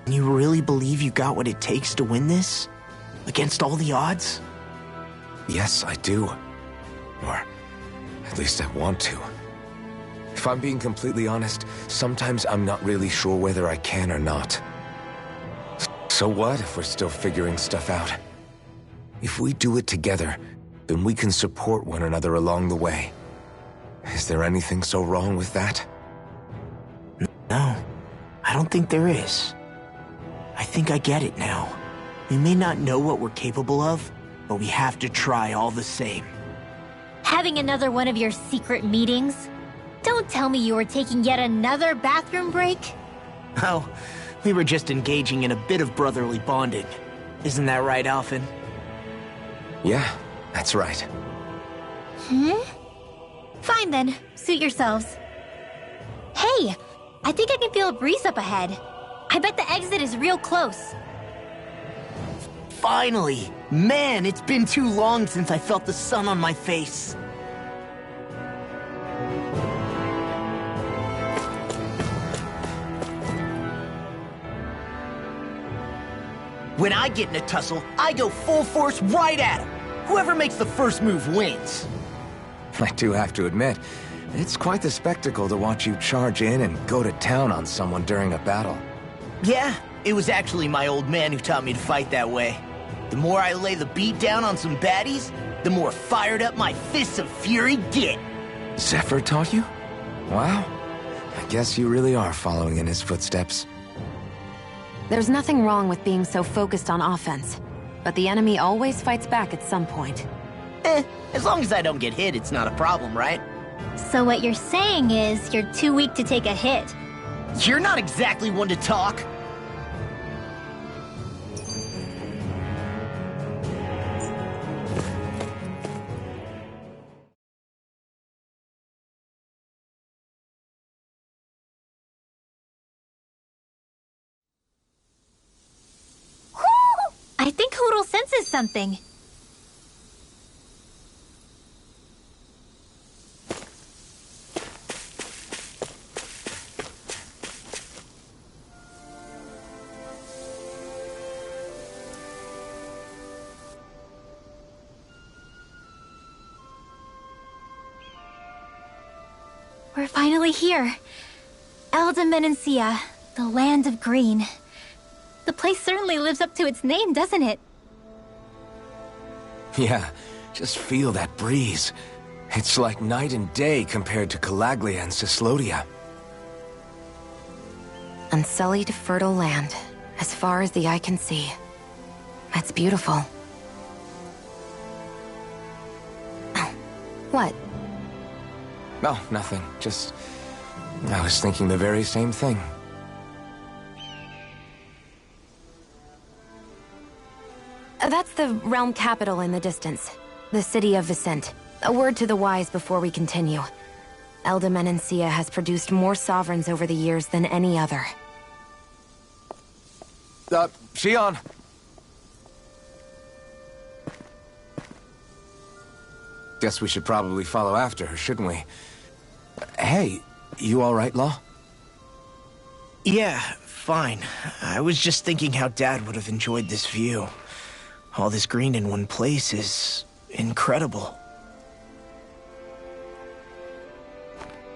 And you really believe you got what it takes to win this? Against all the odds? Yes, I do. Or at least I want to. If I'm being completely honest, sometimes I'm not really sure whether I can or not. So what if we're still figuring stuff out? If we do it together, then we can support one another along the way. Is there anything so wrong with that? No, I don't think there is. I think I get it now. We may not know what we're capable of, but we have to try all the same. Having another one of your secret meetings? Don't tell me you were taking yet another bathroom break? Oh, we were just engaging in a bit of brotherly bonding. Isn't that right, Alphen? Yeah, that's right. Fine then. Suit yourselves. Hey! I think I can feel a breeze up ahead. I bet the exit is real close. Finally! Man, it's been too long since I felt the sun on my face. When I get in a tussle, I go full force right at him. Whoever makes the first move wins. I do have to admit, it's quite the spectacle to watch you charge in and go to town on someone during a battle. Yeah, it was actually my old man who taught me to fight that way. The more I lay the beat down on some baddies, the more fired up my fists of fury get. Zephyr taught you? Wow. I guess you really are following in his footsteps. There's nothing wrong with being so focused on offense, but the enemy always fights back at some point. As long as I don't get hit, it's not a problem, right? So what you're saying is you're too weak to take a hit. You're not exactly one to talk. I think Hootle senses something. We're finally here. Elde Menancia, the land of green. The place certainly lives up to its name, doesn't it? Yeah, just feel that breeze. It's like night and day compared to Calaglia and Cyslodia. Unsullied, fertile land, as far as the eye can see. That's beautiful. Oh, what? No, nothing. Just... I was thinking the very same thing. That's the realm capital in the distance. The city of Vicent. A word to the wise before we continue. Elda Menancia has produced more sovereigns over the years than any other. Shionne! Guess we should probably follow after her, shouldn't we? Hey, you alright, Law? Yeah, fine. I was just thinking how Dad would have enjoyed this view. All this green in one place is incredible.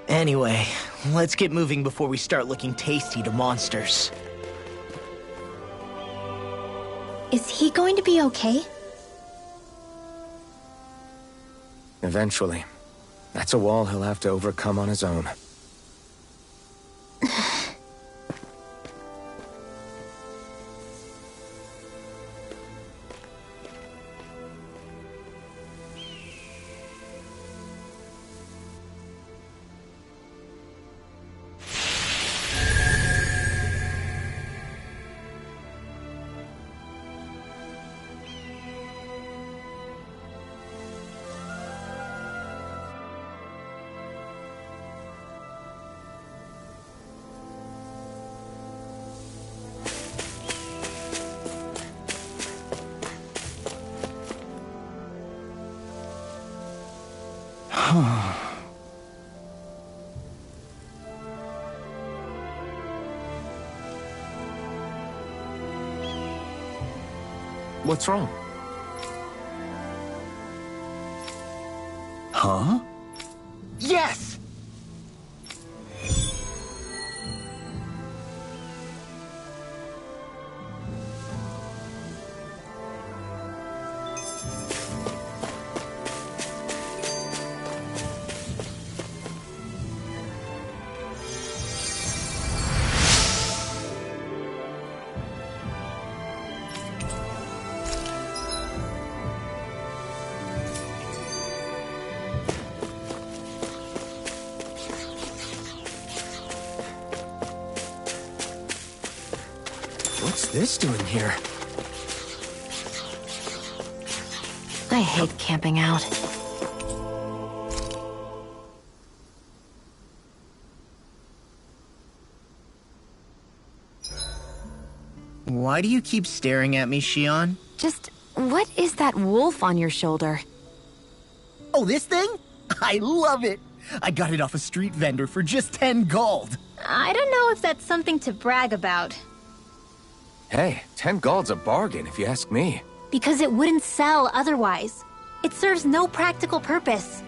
Anyway, let's get moving before we start looking tasty to monsters. Is he going to be okay? Eventually. That's a wall he'll have to overcome on his own. What's wrong? Huh? Yes! What's this doing here? I hate camping out. Why do you keep staring at me, Shionne? Just, what is that wolf on your shoulder? Oh, this thing? I love it! I got it off a street vendor for just 10 gold. I don't know if that's something to brag about. Hey, 10 gold's a bargain if you ask me. Because it wouldn't sell otherwise. It serves no practical purpose.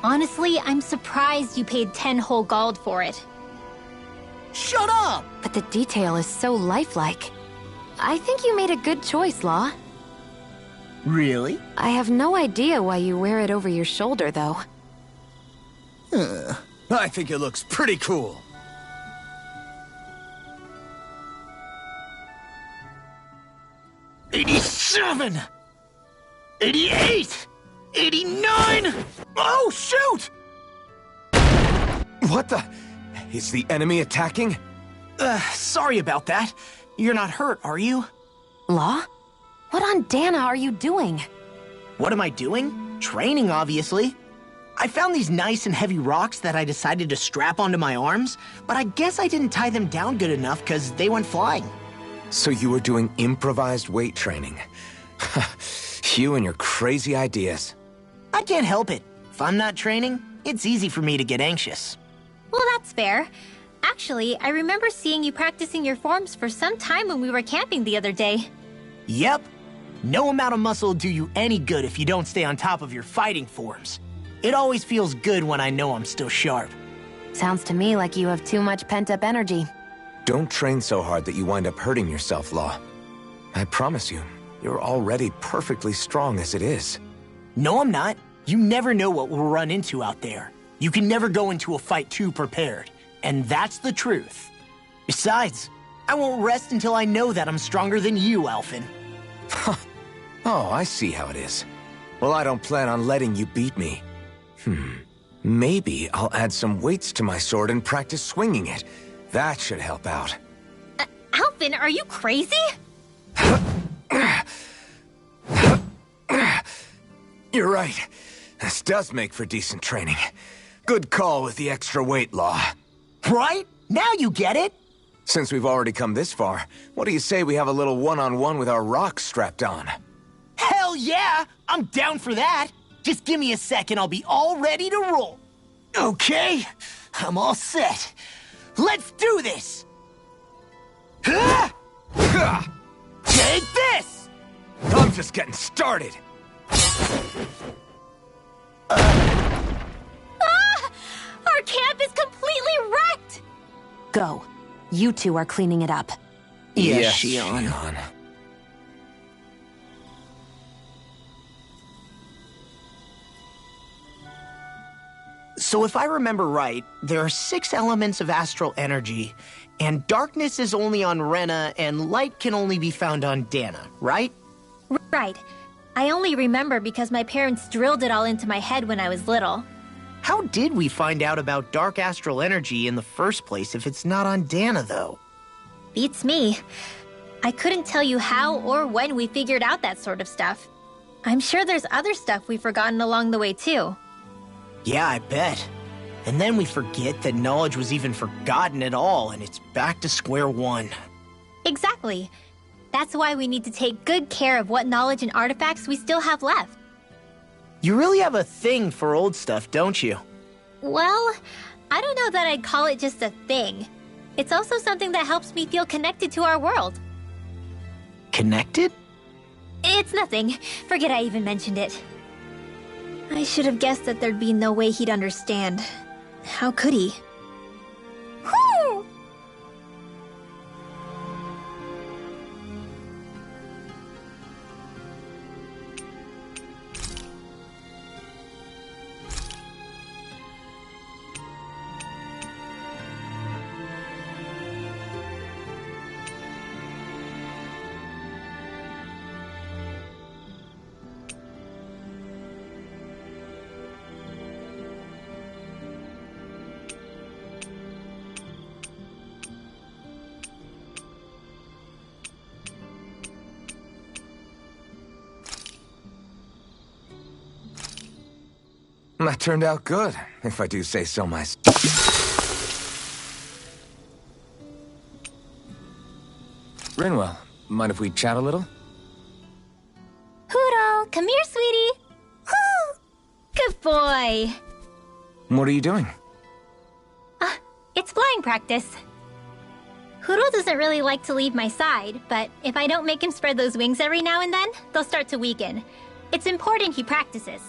Honestly, I'm surprised you paid 10 whole gold for it. Shut up! But the detail is so lifelike. I think you made a good choice, Law. Really? I have no idea why you wear it over your shoulder, though. I think it looks pretty cool. '87! 88! 89! Oh, shoot! What the? Is the enemy attacking? Sorry about that. You're not hurt, are you? Law? What on Dana are you doing? What am I doing? Training, obviously. I found these nice and heavy rocks that I decided to strap onto my arms, but I guess I didn't tie them down good enough because they went flying. So you were doing improvised weight training. You and your crazy ideas. I can't help it. If I'm not training, it's easy for me to get anxious. Well, that's fair. Actually, I remember seeing you practicing your forms for some time when we were camping the other day. Yep. No amount of muscle will do you any good if you don't stay on top of your fighting forms. It always feels good when I know I'm still sharp. Sounds to me like you have too much pent-up energy. Don't train so hard that you wind up hurting yourself, Law. I promise you, You're already perfectly strong as it is. No, I'm not. You never know what we'll run into out there. You can never go into a fight too prepared. And that's the truth. Besides, I won't rest until I know that I'm stronger than you, Alphen. Oh, I see how it is. Well, I don't plan on letting you beat me. Maybe I'll add some weights to my sword and practice swinging it. That should help out. Alphen, are you crazy? You're right. This does make for decent training. Good call with the extra weight law. Right? Now you get it? Since we've already come this far, what do you say we have a little one-on-one with our rocks strapped on? Hell yeah! I'm down for that! Just give me a second, I'll be all ready to roll. Okay, I'm all set. Let's do this! Take this! I'm just getting started. Our camp is completely wrecked! Go. You two are cleaning it up. Yes, Shion. So if I remember right, there are 6 elements of astral energy, and darkness is only on Rena, and light can only be found on Dana, right? Right. I only remember because my parents drilled it all into my head when I was little. How did we find out about dark astral energy in the first place if it's not on Dana, though? Beats me. I couldn't tell you how or when we figured out that sort of stuff. I'm sure there's other stuff we've forgotten along the way, too. Yeah, I bet. And then we forget that knowledge was even forgotten at all, and it's back to square one. Exactly. That's why we need to take good care of what knowledge and artifacts we still have left. You really have a thing for old stuff, don't you? Well, I don't know that I'd call it just a thing. It's also something that helps me feel connected to our world. Connected? It's nothing. Forget I even mentioned it. I should have guessed that there'd be no way he'd understand. How could he? Whew! That turned out good, if I do say so myself. Rinwell, mind if we chat a little? Hootle, come here, sweetie. Woo! Good boy. What are you doing? It's flying practice. Hootle doesn't really like to leave my side, but if I don't make him spread those wings every now and then, they'll start to weaken. It's important he practices.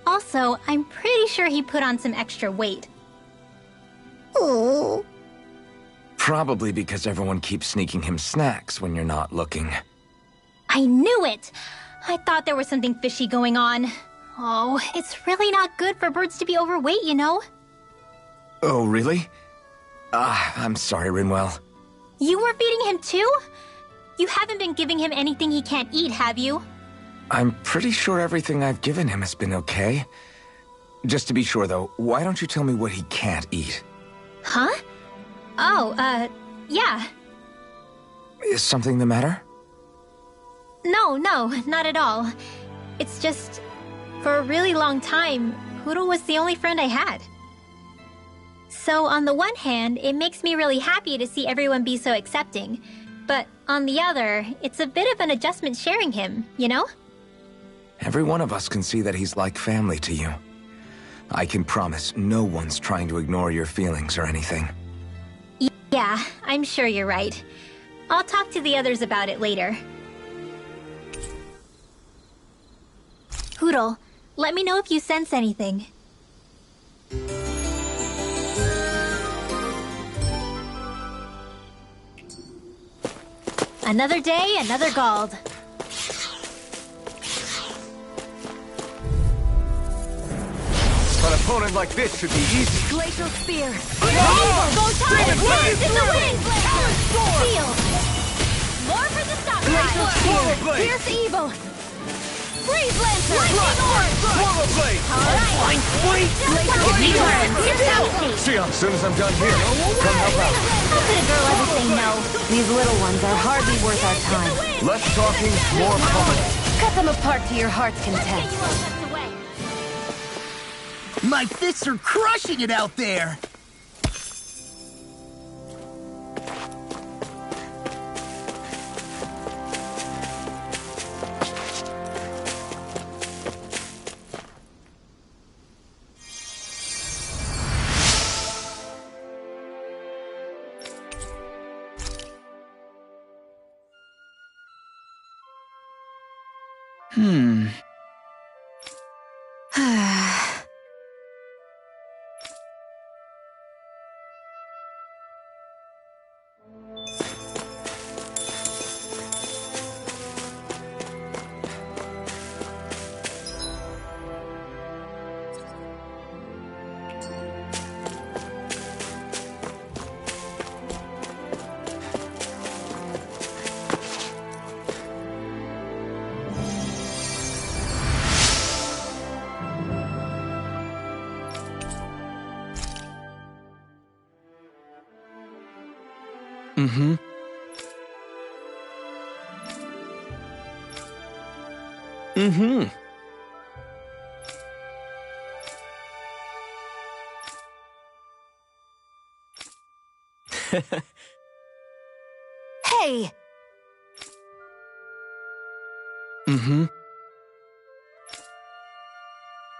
Also, I'm pretty sure he put on some extra weight. Oh. Probably because everyone keeps sneaking him snacks when you're not looking. I knew it! I thought there was something fishy going on. Oh, it's really not good for birds to be overweight, you know? Oh, really? I'm sorry, Rinwell. You were feeding him too? You haven't been giving him anything he can't eat, have you? I'm pretty sure everything I've given him has been okay. Just to be sure, though, why don't you tell me what he can't eat? Huh? Oh, yeah. Is something the matter? No, not at all. It's just, for a really long time, Hootle was the only friend I had. So on the one hand, it makes me really happy to see everyone be so accepting. But on the other, it's a bit of an adjustment sharing him, you know? Every one of us can see that he's like family to you. I can promise no one's trying to ignore your feelings or anything. Yeah, I'm sure you're right. I'll talk to the others about it later. Hootle, let me know if you sense anything. Another day, another Gald. opponent like this should be easy. Glacial Spear! Go time! Winds in the wind! Seal! More for the stock Glacial Swallow Spear! Blade! Pierce Evil! Freeze Lancer! Swallow Blade! Alright! See ya. As soon as I'm done here, come help out. How could a girl ever say no? These little ones are hardly worth our time. Less talking, more pummeling. Cut them apart to your heart's content. My fists are crushing it out there! Mm-hmm. Mm-hmm. Hey! Mm-hmm.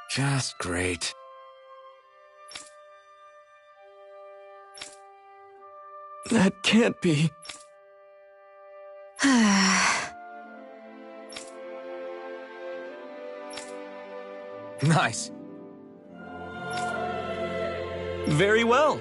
Just great. That can't be. Nice. Very well.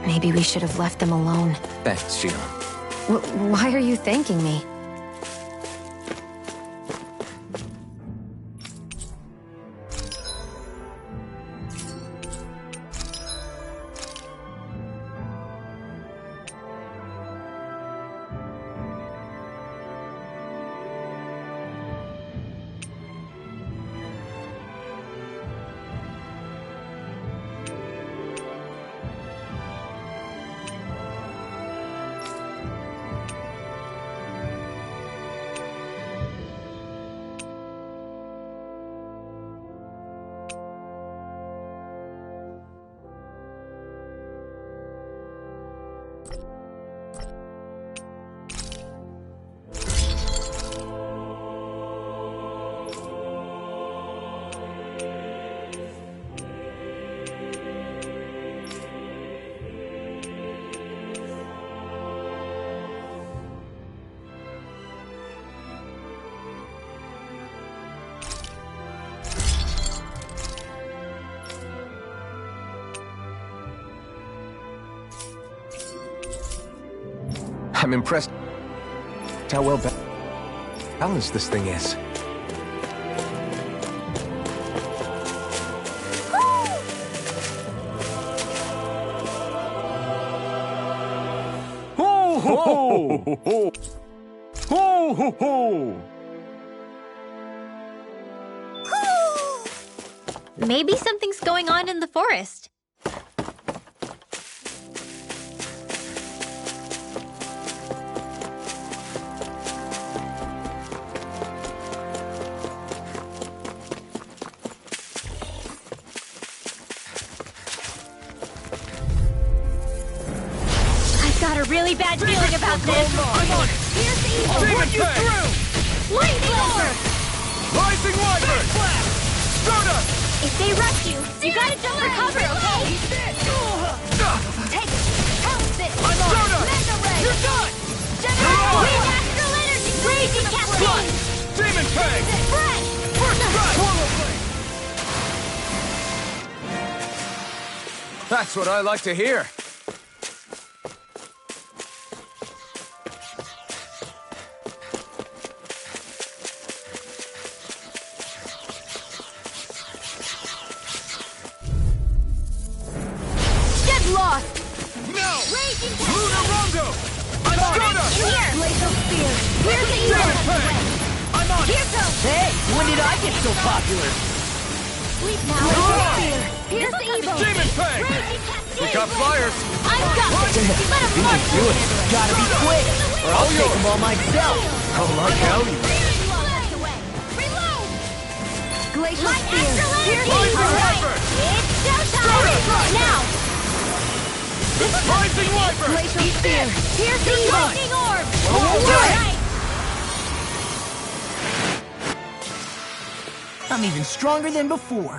Maybe we should have left them alone. Thanks, Shion. Why are you thanking me? I'm impressed how well balanced this thing is. Ho ho ho ho ho ho ho. Maybe something's going on in the forest. I've got a really bad feeling about this. I'm on it! Here's the evil. Demon Put you Fang! through. Lightning orb. Rising Wyvern! Soda! If they rush you, you gotta jump for cover, okay? Take it. Help this. I'm on Soda. it! Mega Ray. You're done! Generate Wave Astral Energy. Raging Cascade. Demon Fang! Fresh. First strike! That's what I like to hear. Get lost! No! Raging Luna Cascade. Rondo! I'm Soda! Here. Glacial Spear! Here's the evil. Demon Fang! I'm on Here it! goes. Hey, when did I get so popular? Sleep now. Hurrah! Here's the evil. Demon Fang! Raging Cascade. We got flyers! I've got this. Let him march. Do it. Gotta be quick, or I'll take them all myself. Oh, like hell you. Reload. Glacial My Spear! Astral Here's Energy. the All right. Wyvern. It's showtime. Now. Rising Wyvern! Glacial Spear! Here's the lightning orb. All right. I'm even stronger than before.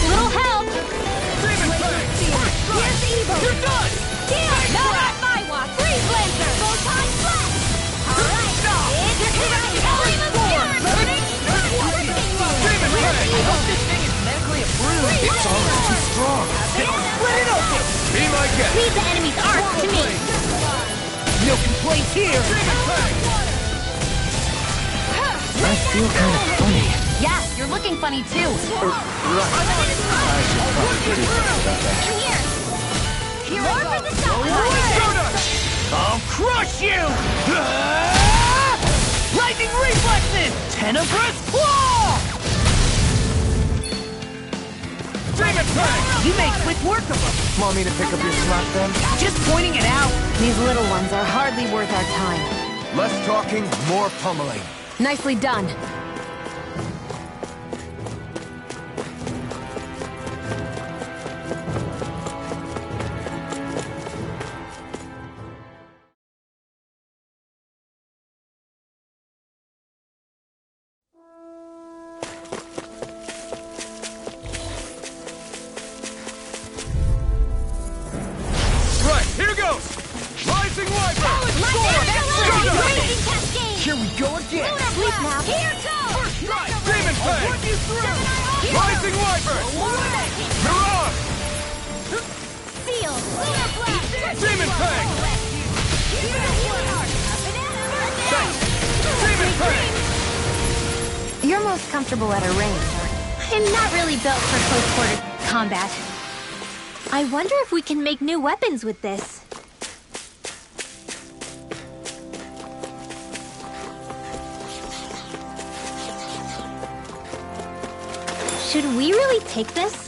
Little help. Demon Fang! First strike! Here's the evil. You're done! Damn. Not on my watch. Freeze laser. Photon flash. All right. It's Flame of Fury. Burning. Demon Fang! This thing is medically approved. It's almost too strong. Split it open. Be my guest! Leave the enemy's arc to me. No complaints here. Demon Fang! I feel kind of funny. Yeah, you're looking funny too. In here. More for the stop. Soda! I'll crush you! Lightning reflexes! Tenebrous claw! Demon Fang! You make quick work of them. Want me to pick up your slack then? Just pointing it out. These little ones are hardly worth our time. Less talking, more pummeling. Nicely done. Right, here goes! Rising Wyvern! Raging Cascade. Here we go again. Sleep now. Here goes. Demon Fang! Rising Wyvern! Mirage! Seal. Lunar Blast. Demon Fang! Demon Fang! You're most comfortable at a range, aren't you? I'm not really built for close quarter combat. I wonder if we can make new weapons with this. Should we really take this?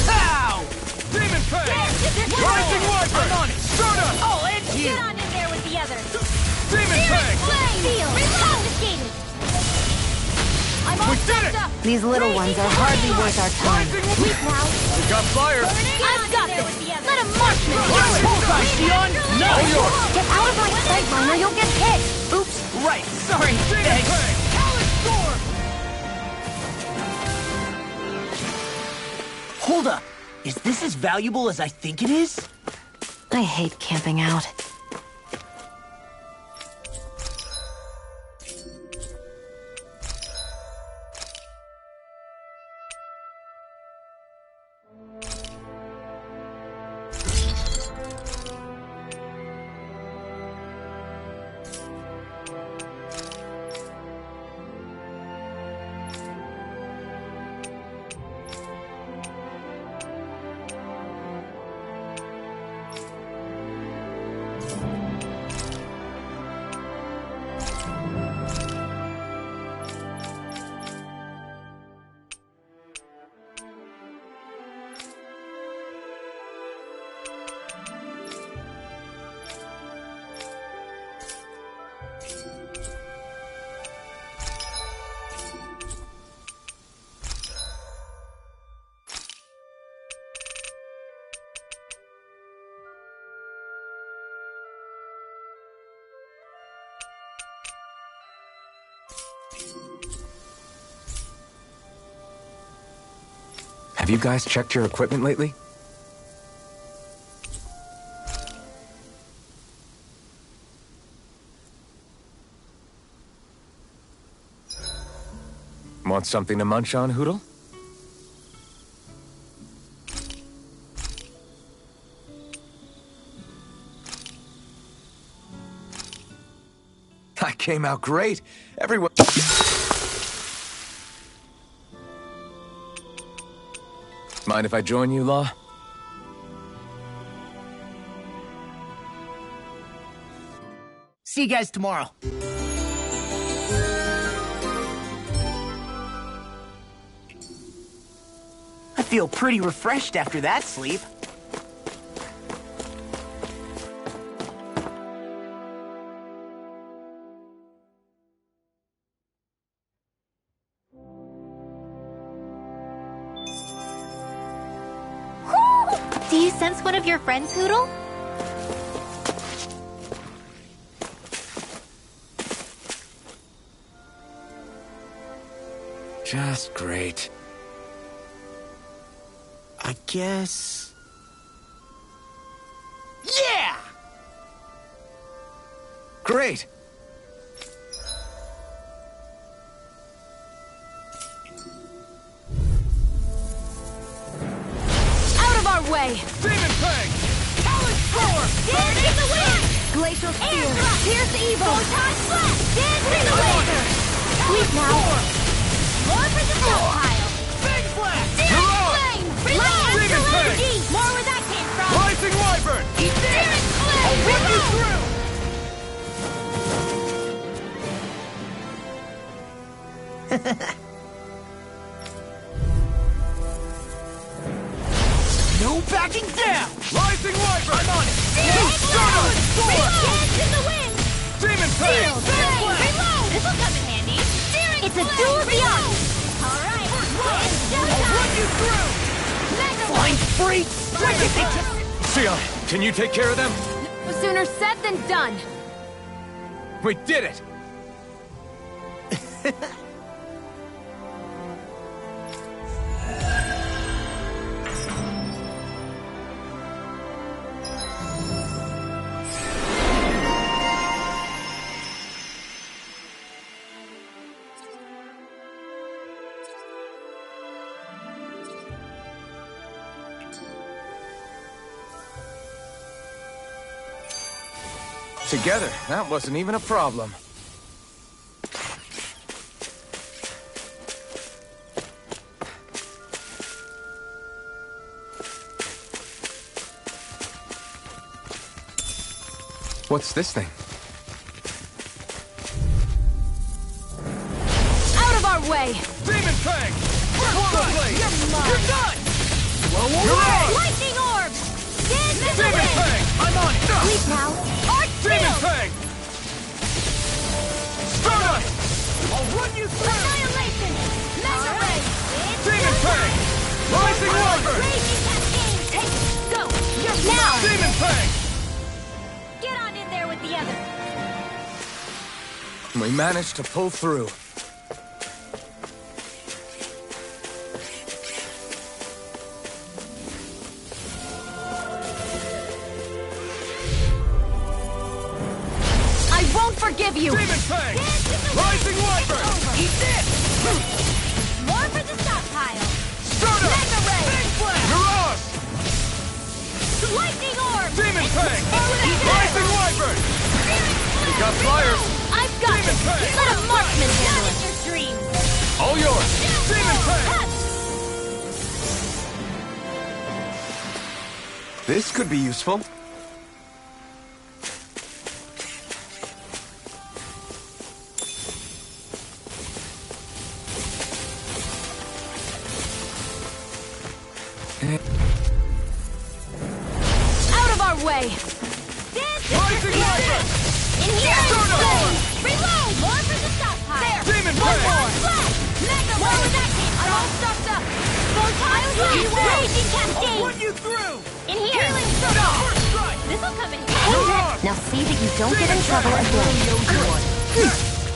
Pow! Demon Fang! Rising Wyvern! I'm on it. Soda! I'll end you. Get on in there with the others. Demon Fang! Seal. Confiscated. I'm all We did it! set up. These little ones are hardly worth our time. Rising Sleep now. We got flyers! I've got this. Let him march me. Bullseye, Sion! No! Get out of my sight line or you'll get hit! Oops, right, sorry, thanks. Hold up, is this as valuable as I think it is? I hate camping out. Have you guys checked your equipment lately? Want something to munch on, Hootle? I came out great. Everyone... Mind if I join you, Law? See you guys tomorrow. I feel pretty refreshed after that sleep. Do you sense one of your friends, Hootle? Just great. I guess... Yeah! Great! Way! Demon Fang! Talon Thrower! Dance in the wind! Glacial Spear! Air Pierce Evil! Photon Slash! Dance in the laser! Sweep now! More for the stockpile! Big Flash! Searing Flame! Light Demon Astral Fang! Energy! More where that came from! Rising Wyvern! Eat this! I'll run you through! No backing down! Rising Wyvern! I'm on it! Reload! Dance in the wind! Demon Fang! Reload! This'll come in handy! It's a duel of the arts! Alright, it's showtime! Run you through! Mega Flying freaks! What did they just... Sion, can you take care of them? No sooner said than done! We did it! Together, that wasn't even a problem. What's this thing? Out of our way! Demon Fang! Swallow Blade! You're mine! You're done! Whoa! You're Lightning Orb! Dance in the Demon wind! Fang! I'm on it! Sleep now! Arch Demon Shield! Fang! Stardust! I'll run you through! Annihilation! Mega Ray! Demon Fang! Rising Wyvern! Raging Cascade! Hey, go! You're Demon Fang! Get on in there with the others! We managed to pull through. I won't forgive you! Demon Fang! Rising Wyvern! Eat this! More for the stockpile! Soda! Mega Ray! Mirage! Lightning Orb! Demon Fang! Rising Wyvern! We got flyers! I've got it! Let a marksman handle it! Your dreams! All yours! Demon Fang! This could be useful. Out of our way! Rising Wyvern! In here! Soda! Reload! More for the stockpile! There! Demon One Fang! more! Flash! Mega Ray! I'm all stocked up! Raging Cascade! Put you through! In here! Healing Soda! This'll come in Mirage! Now see that you don't get in trouble again.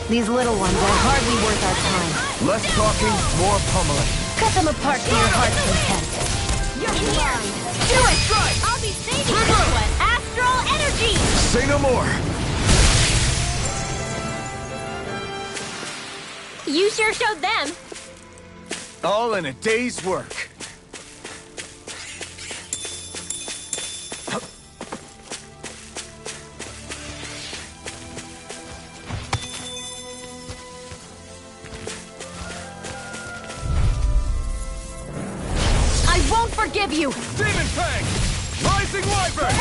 These little ones are hardly worth our time. Less talking, more pummeling. Cut them apart to your heart's content. In here! Do it! I'll be saving this one! Astral Energy! Say no more. You sure showed them. All in a day's work. I won't forgive you! Demon Fang! Rising Wyvern!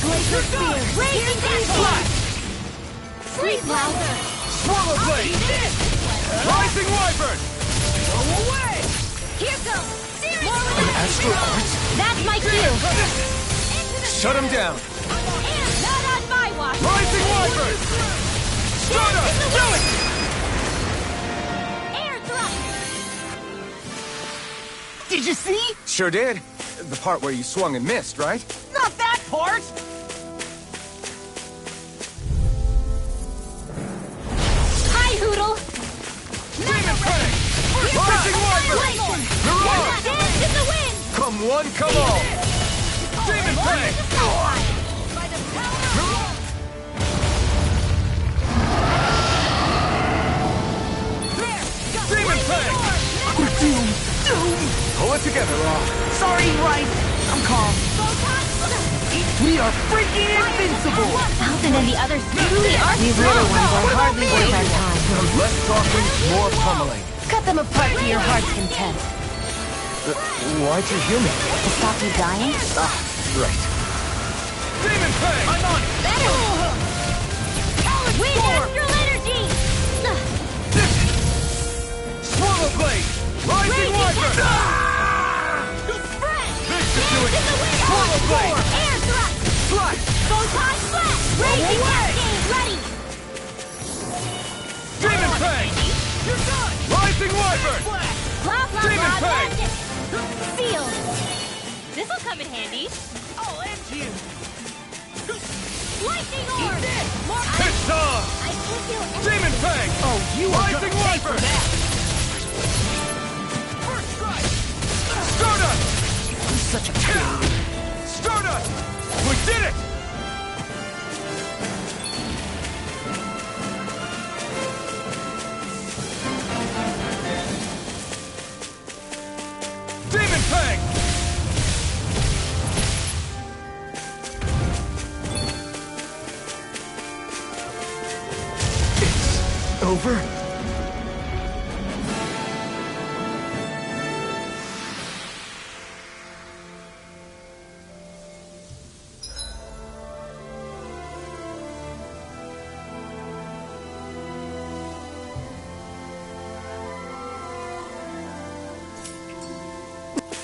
Glacier Spear! Raging Cascade! Sleep Louder! Swallow Blade! Rising Wyvern! Go away! Here goes! More with that! Astral Arts? That's my cue! Shut him down! And not on my watch! Rising Wyvern! Soda! Do it! Air thrust! Did you see? Sure did. The part where you swung and missed, right? Not that part! Hi, Hootle. Demon Fang! Rising Wyvern! Mirage! Dance in the wind! Come one, come all! Demon Fang! By the power Demon Fang! We're doomed! Doomed! Pull it together, Law. Sorry, right. I'm calm. We are freaking invincible! Alvin and the others truly are These little ones are hardly worth our time. Less talking, more pummeling. Cut them apart to your heart's content. Why'd you heal me? To stop you dying? Right. Demon Fang! I'm on! Better! Wind Astral Energy! Swallow Blade! Rising Wyvern! Spread! This should do it! In the wind! Swallow Blade! Air thrust! Slash! Photon Flash! Raging Cascade ready! Demon Fang! You're done! Rising Wyvern! Blah, blah, Demon blah, Fang! magic! Seal! This'll come in handy. I'll end you! Lightning Orb! More It's on! I give you Demon Fang! Oh, you are Rising gonna pay for Wyvern! that! First strike! Stardust! I'm such a kid. Stardust! We did it! Demon Fang! It's over?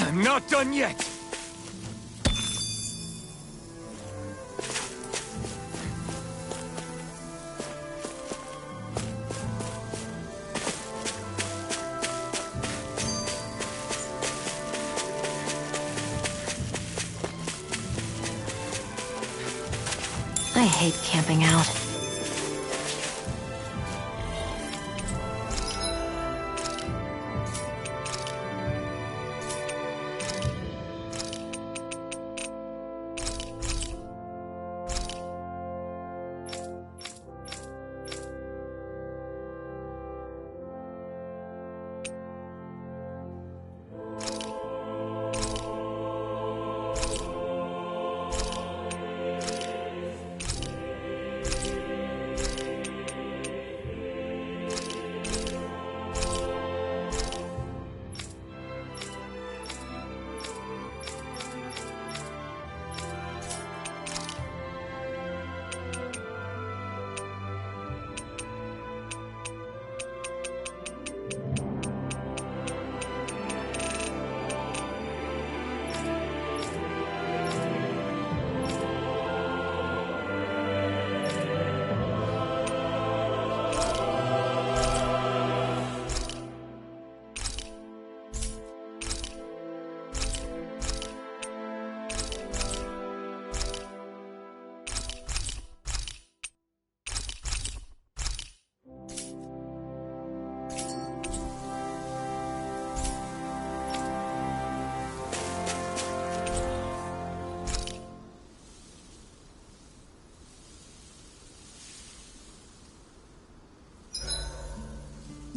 I'm not done yet! I hate camping out.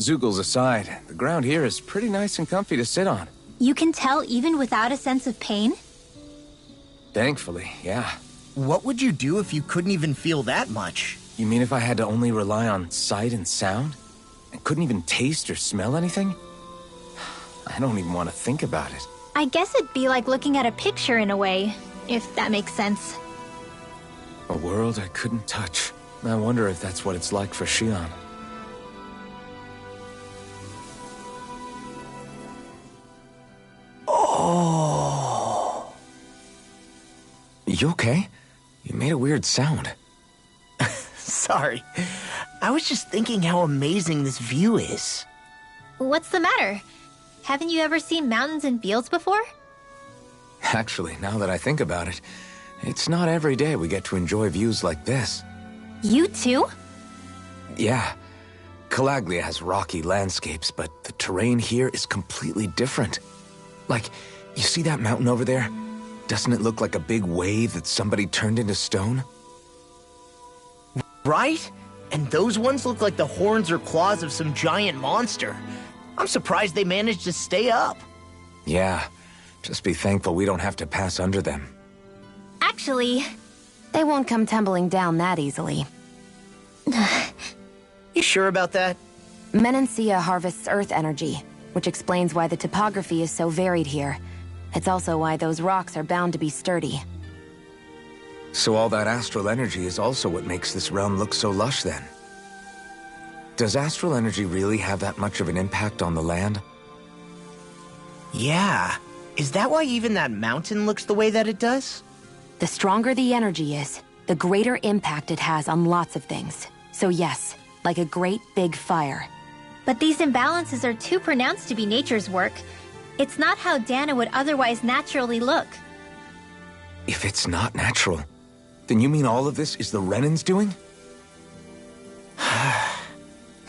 Zeugles aside, the ground here is pretty nice and comfy to sit on. You can tell even without a sense of pain? Thankfully, yeah. What would you do if you couldn't even feel that much? You mean if I had to only rely on sight and sound? And couldn't even taste or smell anything? I don't even want to think about it. I guess it'd be like looking at a picture in a way, if that makes sense. A world I couldn't touch. I wonder if that's what it's like for Xion. Oh. You okay? You made a weird sound. Sorry. I was just thinking how amazing this view is. What's the matter? Haven't you ever seen mountains and fields before? Actually, now that I think about it, it's not every day we get to enjoy views like this. You too? Yeah. Calaglia has rocky landscapes, but the terrain here is completely different. Like, you see that mountain over there? Doesn't it look like a big wave that somebody turned into stone? Right? And those ones look like the horns or claws of some giant monster. I'm surprised they managed to stay up. Yeah. Just be thankful we don't have to pass under them. Actually, They won't come tumbling down that easily. You sure about that? Menancia harvests earth energy, which explains why the topography is so varied here. It's also why those rocks are bound to be sturdy. So all that astral energy is also what makes this realm look so lush then? Does astral energy really have that much of an impact on the land? Yeah. Is that why even that mountain looks the way that it does? The stronger the energy is, the greater impact it has on lots of things. So yes, like a great big fire. but these imbalances are too pronounced to be nature's work. It's not how Dana would otherwise naturally look. If it's not natural, then you mean all of this is the Renans doing?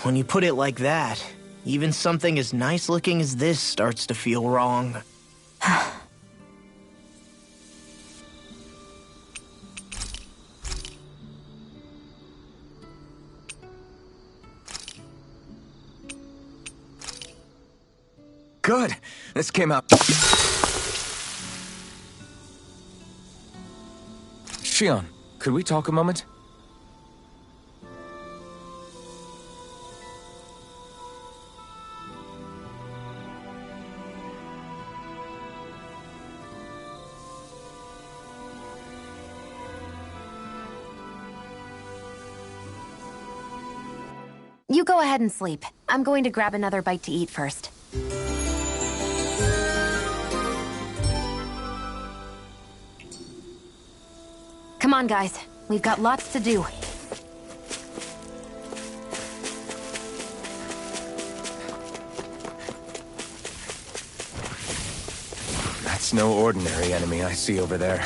When you put it like that, even something as nice looking as this starts to feel wrong. Good. This came out. Xion, could we talk a moment? You go ahead and sleep. I'm going to grab another bite to eat first. Come on, guys. We've got lots to do. That's no ordinary enemy I see over there.